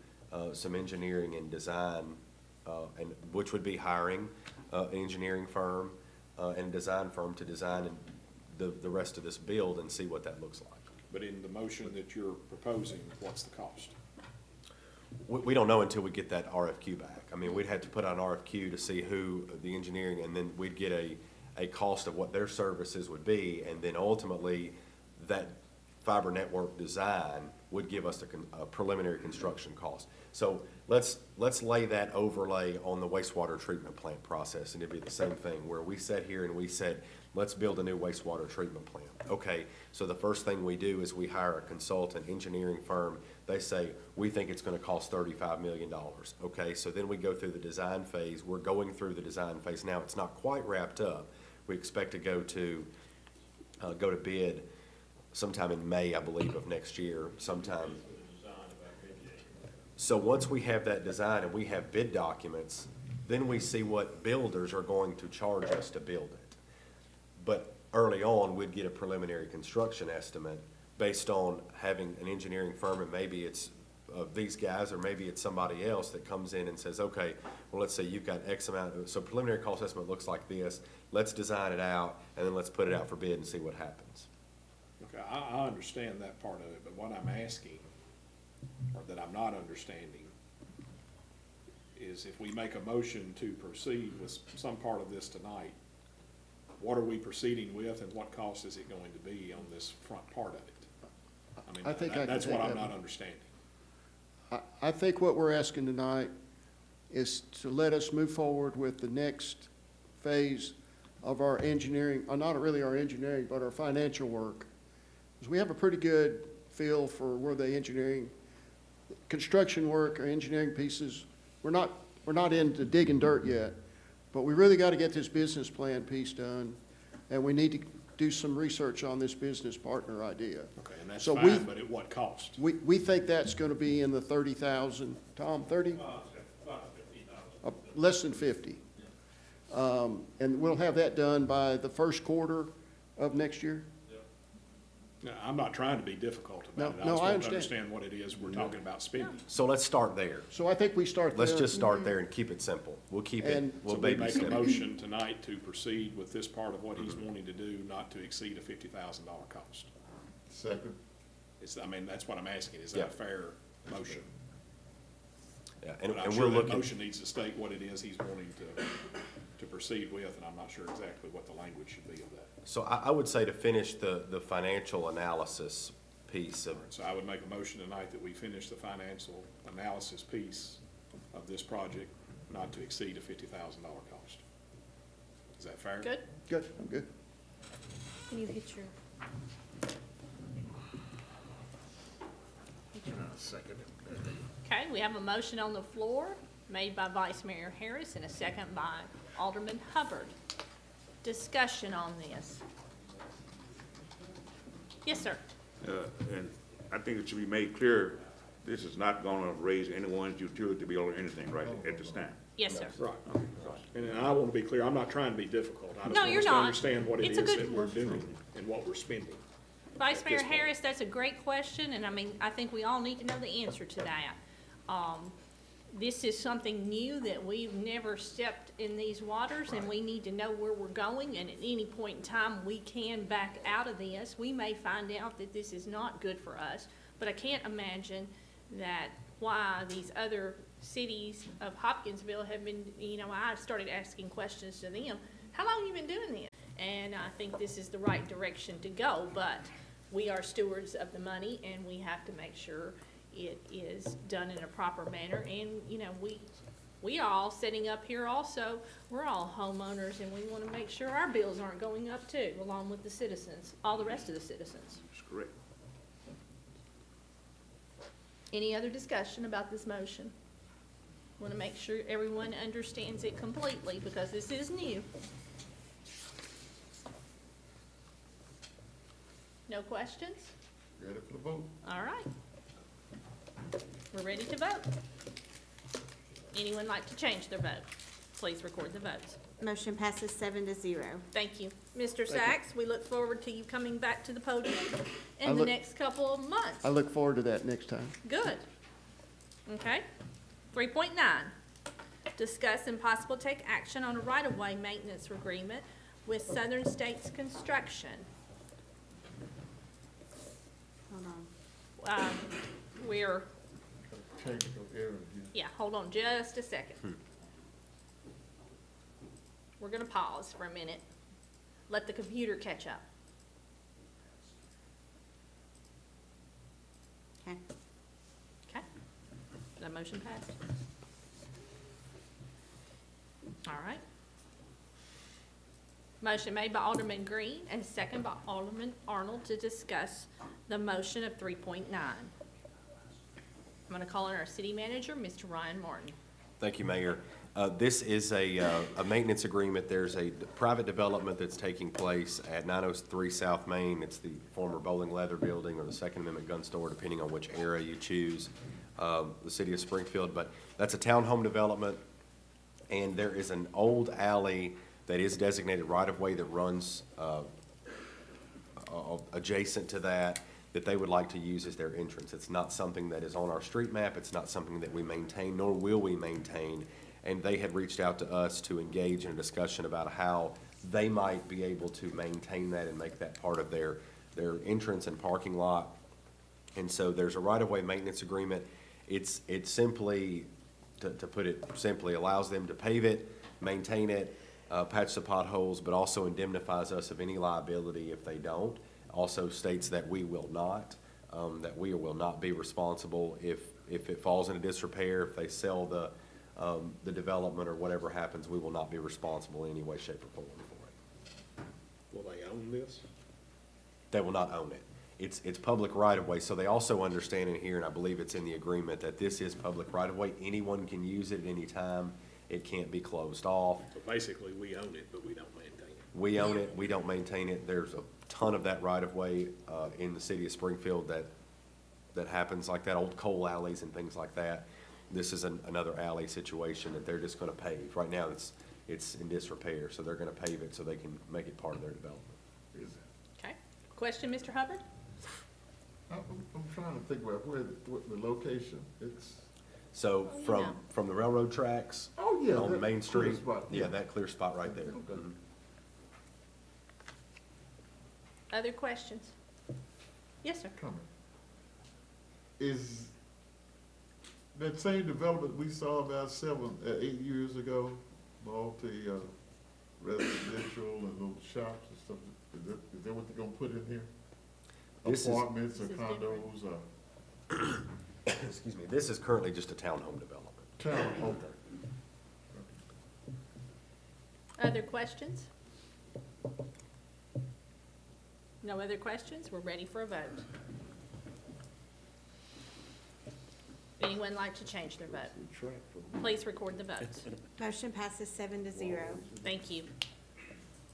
some engineering and design, and which would be hiring an engineering firm and a design firm to design the rest of this build and see what that looks like. But in the motion that you're proposing, what's the cost? We don't know until we get that RFQ back. I mean, we'd have to put out an RFQ to see who the engineering, and then we'd get a cost of what their services would be, and then ultimately, that fiber network design would give us a preliminary construction cost. So let's lay that overlay on the wastewater treatment plant process, and it'd be the same thing, where we sat here and we said, let's build a new wastewater treatment plant. Okay, so the first thing we do is we hire a consultant engineering firm. They say, we think it's gonna cost $35 million. Okay, so then we go through the design phase. We're going through the design phase now. It's not quite wrapped up. We expect to go to bid sometime in May, I believe, of next year, sometime. So once we have that design and we have bid documents, then we see what builders are going to charge us to build it. But early on, we'd get a preliminary construction estimate based on having an engineering firm, and maybe it's these guys, or maybe it's somebody else that comes in and says, okay, well, let's say you've got X amount, so preliminary cost estimate looks like this, let's design it out, and then let's put it out for bid and see what happens. Okay, I understand that part of it, but what I'm asking, or that I'm not understanding, is if we make a motion to proceed with some part of this tonight, what are we proceeding with, and what cost is it going to be on this front part of it? I think I can that's what take I'm that not one. understanding. I think what we're asking tonight is to let us move forward with the next phase of our engineering, not really our engineering, but our financial work. Because we have a pretty good feel for where the engineering, construction work, or engineering pieces, we're not into digging dirt yet, but we really got to get this business plan piece done, and we need to do some research on this business partner idea. Okay, and that's So fine, but at what cost? We think that's going to be in the 30,000, Tom, 30? Less than 50. And we'll have that done by the first quarter of next year? Now, I'm not trying to be difficult about it. No, I just want to understand. understand what it is we're talking about spending. So let's start there. So I think we start there. Let's just start there and keep it simple. We'll keep it, And- we'll So we baby make a step it. motion tonight to proceed with this part of what he's wanting to do, not to exceed a $50,000 cost. Second. I mean, that's what I'm asking. Is Yeah. that a fair motion? Yeah, But I'm and sure we're that looking, motion needs to state what it is he's wanting to proceed with, and I'm not sure exactly what the language should be of that. so I would say to finish the financial analysis piece of, So I would make a motion tonight that we finish the financial analysis piece of this project, not to exceed a $50,000 cost. Is that fair? Good? Good, I'm good. Can you hit your? Okay, we have a motion on the floor made by Vice Mayor Harris and a second by Alderman Hubbard. Discussion on this. Yes, sir. And I think it should be made clear, this is not gonna raise anyone's utility bill or anything right at this time. Yes, sir. Right. And I want to be clear, I'm not trying to be difficult. I just No, want you're us to not. understand what it It's a is good- that we're doing and what we're spending. Vice At Mayor this point. Harris, that's a great question, and I mean, I think we all need to know the answer to that. This is something new that we've never stepped in these waters, and we need to know where we're going, and at any point in time, we can back out of this. We may find out that this is not good for us, but I can't imagine that why these other cities of Hopkinsville have been, I started asking questions to them, how long you been doing this? And I think this is the right direction to go, but we are stewards of the money, and we have to make sure it is done in a proper manner. And, we are all sitting up here also, we're all homeowners, and we want to make sure our bills aren't going up too, along with the citizens, all the rest of the citizens. That's correct. Any other discussion about this motion? Want to make sure everyone understands it completely, because this is new. No questions? Ready for the vote? All right. We're ready to vote. Anyone like to change their vote? Please record the votes. Motion passes 7-0. Thank you. Mr. Sachs, we look forward to you coming back to the podium I in the look- next couple of months. I look forward to that next time. Good. Okay. 3.9, discuss and possible take action on a right-of-way maintenance agreement with Southern States Construction. Hold on. We're, Technical error here. yeah, hold on just a second. We're gonna pause for a minute. Let the computer catch up. Okay. Okay? That motion passed? All right. Motion made by Alderman Green and second by Alderman Arnold to discuss the motion of 3.9. I'm gonna call on our city manager, Mr. Ryan Martin. Thank you, Mayor. This is a maintenance agreement. There's a private development that's taking place at 903 South Main. It's the former Bowling Leather Building or the Second Amendment Gun Store, depending on which area you choose, the city of Springfield. But that's a townhome development, and there is an old alley that is designated right-of-way that runs adjacent to that they would like to use as their entrance. It's not something that is on our street map. It's not something that we maintain, nor will we maintain. And they had reached out to us to engage in a discussion about how they might be able to maintain that and make that part of their entrance and parking lot. And so there's a right-of-way maintenance agreement. It's simply, to put it simply, allows them to pave it, maintain it, patch the potholes, but also indemnifies us of any liability if they don't. Also states that we will not be responsible if it falls into disrepair, if they sell the development or whatever happens, we will not be responsible in any way, shape, or form for it. Will they own this? They will not own it. It's public right-of-way, so they also understand in here, and I believe it's in the agreement, that this is public right-of-way. Anyone can use it at any time. It can't be closed off. So basically, we own it, but we don't maintain it. We own it, we don't maintain it. There's a ton of that right-of-way in the city of Springfield that happens, like that, old coal alleys and things like that. This is another alley situation that they're just gonna pave. Right now, it's in disrepair, so they're gonna pave it so they can make it part of their development. Is it? Okay. Question, Mr. Hubbard? I'm trying to think about what the location, it's, So Oh, from, yeah. from the railroad tracks oh, yeah. on that Main clear Street, spot, yeah, that clear spot right there. Okay. Mhm. Other questions? Yes, sir. Comment. Is that same development we saw about 8 years ago, multi, residential and little shops and stuff, is that what they're gonna put in here? This is- Apartments or This is different. condos or Excuse me, this is currently just a townhome development. town, okay. Other questions? No other questions? We're ready for a vote. Anyone like to change their vote? Please record the votes. Motion passes 7-0. Thank you.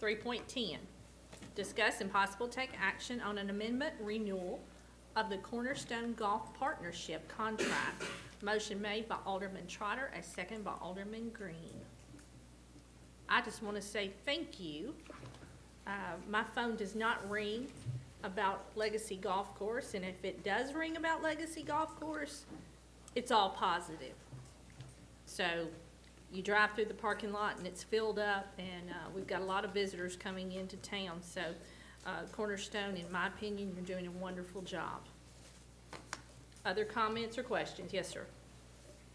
3.10, discuss and possible take action on an amendment renewal of the Cornerstone Golf Partnership contract. Motion made by Alderman Trotter, a second by Alderman Green. I just want to say thank you. My phone does not ring about Legacy Golf Course, and if it does ring about Legacy Golf Course, it's all positive. So you drive through the parking lot and it's filled up, and we've got a lot of visitors coming into town. So Cornerstone, in my opinion, you're doing a wonderful job. Other comments or questions? Yes, sir.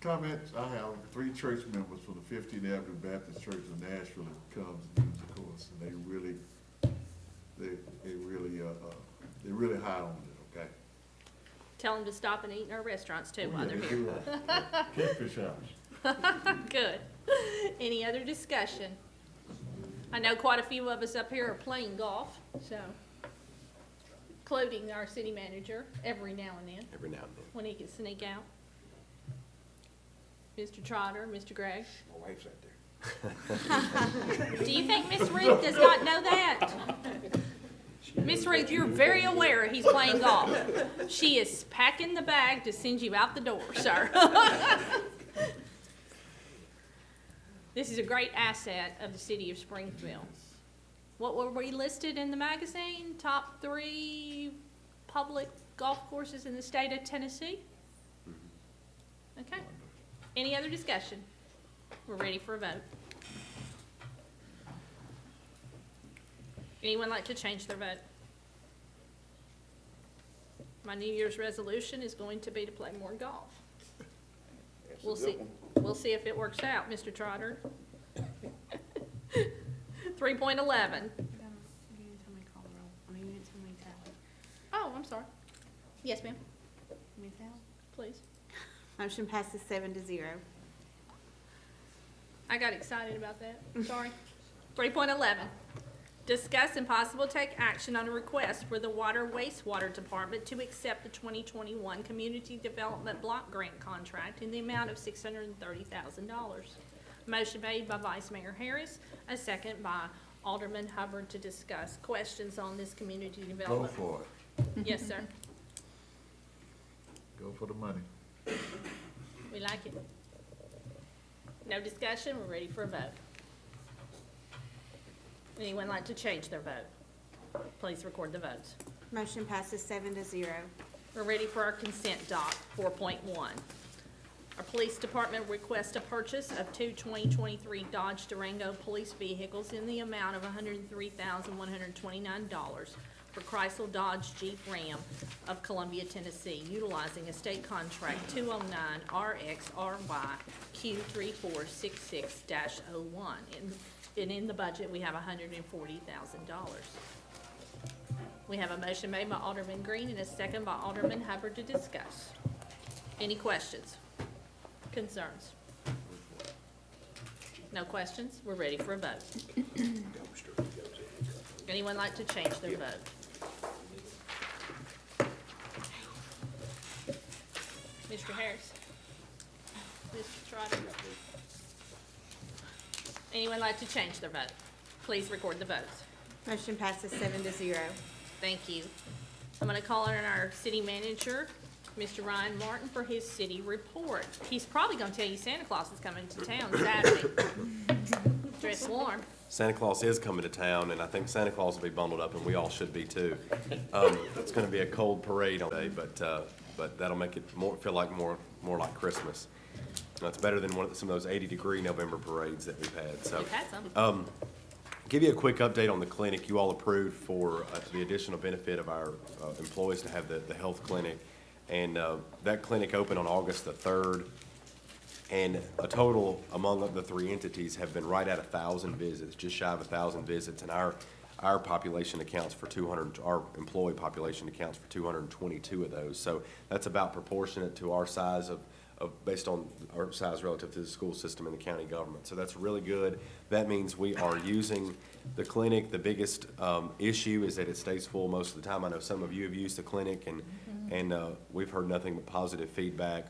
Comments, I have 3 church members from the 15th Avenue Baptist Church in Nashville that comes and uses the course, and they really high on it, okay? Tell them to stop and eat in our restaurants too while they're Yeah, here. they do. Catfish house. Good. Any other discussion? I know quite a few of us up here are playing golf, so, including our city manager every now and then, Every now and then. when he can sneak out. Mr. Trotter, Mr. Gregg. My wife's right there. Do you think Miss Ruth does not know that? Miss Miss Ruth, you're very aware he's playing golf. She is packing the bag to send you out the door, sir. This is a great asset of the city of Springfield. What were we listed in the magazine? Top 3 public golf courses in the state of Tennessee? Okay. Any other discussion? We're ready for a vote. Anyone like to change their vote? My New Year's resolution is going to be to play more golf. That's a We'll good see. one. We'll see if it works out, Mr. Trotter. 3.11. Oh, I'm sorry. Yes, ma'am, please. Motion passes 7-0. I got excited about that, sorry. 3.11, discuss and possible take action on a request for the Water Wastewater Department to accept the 2021 Community Development Block Grant Contract in the amount of $630,000. Motion made by Vice Mayor Harris, a second by Alderman Hubbard to discuss. Questions on this community Go development? for it. Yes, sir, Go for the money. we like it. No discussion, we're ready for a vote. Anyone like to change their vote? Please record the votes. Motion passes 7-0. We're ready for our consent doc, 4.1. Our police department requests a purchase of 2 2023 Dodge Durango police vehicles in the amount of $103,129 for Chrysler Dodge Jeep Ram of Columbia, Tennessee, utilizing a state contract 209 RXRY Q3466-01. And in the budget, we have $140,000. We have a motion made by Alderman Green and a second by Alderman Hubbard to discuss. Any questions? Concerns? No questions? We're ready for a vote. Anyone like to change their vote? Mr. Harris? Mr. Trotter? Anyone like to change their vote? Please record the votes. Motion passes 7-0. Thank you. I'm gonna call on our city manager, Mr. Ryan Martin, for his city report. He's probably gonna tell you Santa Claus is coming to town Saturday. Dress warm. Santa Claus is coming to town, and I think Santa Claus will be bundled up, and we all should be too. It's gonna be a cold parade all day, but that'll make it feel like more like Christmas. It's better than some of those 80-degree November parades that we've had, so. We've had some. Give you a quick update on the clinic. You all approved for the additional benefit of our employees to have the health clinic. And that clinic opened on August the 3rd. And a total among the 3 entities have been right at 1,000 visits, just shy of 1,000 visits. And our population accounts for 200, our employee population accounts for 222 of those. So that's about proportionate to our size based on our size relative to the school system and the county government. So that's really good. That means we are using the clinic. The biggest issue is that it stays full most of the time. I know some of you have used the clinic, and we've heard nothing but positive feedback.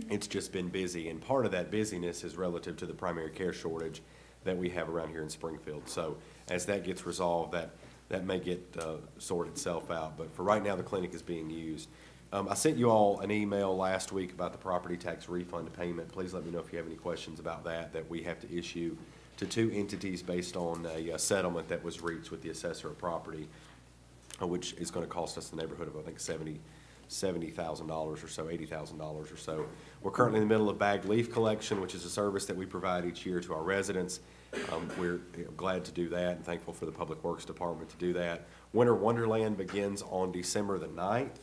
It's just been busy, and part of that busyness is relative to the primary care shortage that we have around here in Springfield. So as that gets resolved, that may get sorted itself out. But for right now, the clinic is being used. I sent you all an email last week about the property tax refund payment. Please let me know if you have any questions about that we have to issue to 2 entities based on a settlement that was reached with the assessor of property, which is gonna cost us the neighborhood of, I think, $70,000 or so, $80,000 or so. We're currently in the middle of bagged leaf collection, which is a service that we provide each year to our residents. We're glad to do that and thankful for the Public Works Department to do that. Winter Wonderland begins on December the 9th.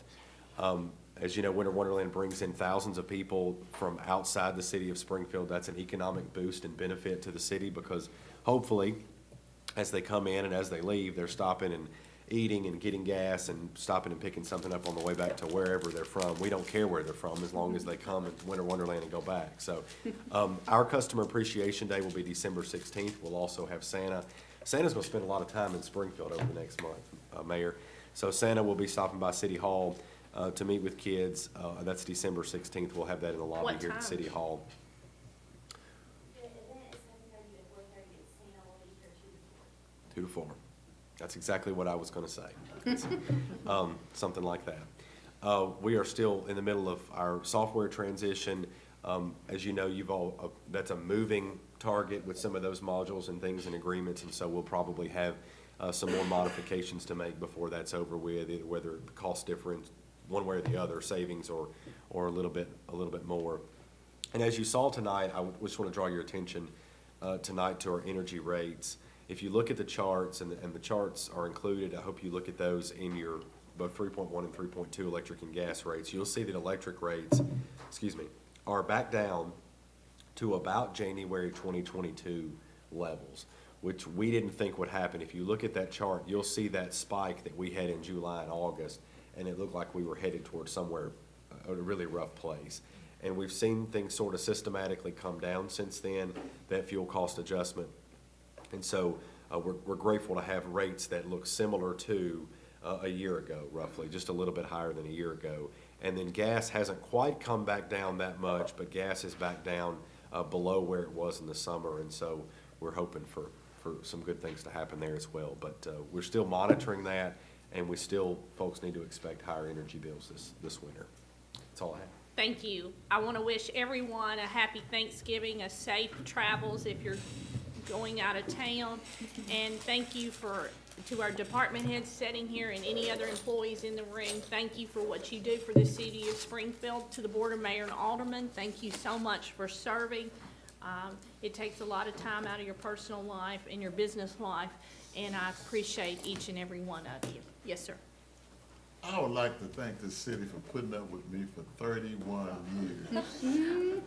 As you know, Winter Wonderland brings in thousands of people from outside the city of Springfield. That's an economic boost and benefit to the city because hopefully, as they come in and as they leave, they're stopping and eating and getting gas and stopping and picking something up on the way back to wherever they're from. We don't care where they're from as long as they come to Winter Wonderland and go back. So our Customer Appreciation Day will be December 16th. We'll also have Santa. Santa's going to spend a lot of time in Springfield over the next month, Mayor. So Santa will be stopping by City Hall to meet with kids. That's December 16th. We'll have that in the lobby What here at time? City Hall. The event is 7:30 to 4:30, and Santa will be here 2 to 4. 2 to 4. That's exactly what I was gonna say. Something like that. We are still in the middle of our software transition. As you know, that's a moving target with some of those modules and things and agreements, and so we'll probably have some more modifications to make before that's over with, either whether the cost difference, one way or the other, savings or a little bit more. And as you saw tonight, I just want to draw your attention tonight to our energy rates. If you look at the charts, and the charts are included, I hope you look at those in your both 3.1 and 3.2 electric and gas rates. You'll see that electric rates, are back down to about January 2022 levels, which we didn't think would happen. If you look at that chart, you'll see that spike that we had in July and August, and it looked like we were headed towards somewhere, a really rough place. And we've seen things sort of systematically come down since then, that fuel cost adjustment. And so we're grateful to have rates that look similar to a year ago, roughly, just a little bit higher than a year ago. And then gas hasn't quite come back down that much, but gas is back down below where it was in the summer. And so we're hoping for some good things to happen there as well. But we're still monitoring that, and folks need to expect higher energy bills this winter. That's all I have. Thank you. I want to wish everyone a happy Thanksgiving, a safe travels if you're going out of town. And thank you to our department heads sitting here and any other employees in the room. Thank you for what you do for the city of Springfield. To the board of mayor and aldermen, thank you so much for serving. It takes a lot of time out of your personal life and your business life, and I appreciate each and every one of you. Yes, sir. I would like to thank the city for putting up with me for 31 years.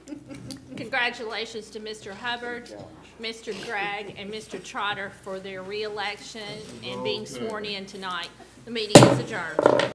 Congratulations to Mr. Hubbard, Mr. Gregg, and Mr. Trotter for their reelection and being sworn in tonight. The meeting is adjourned.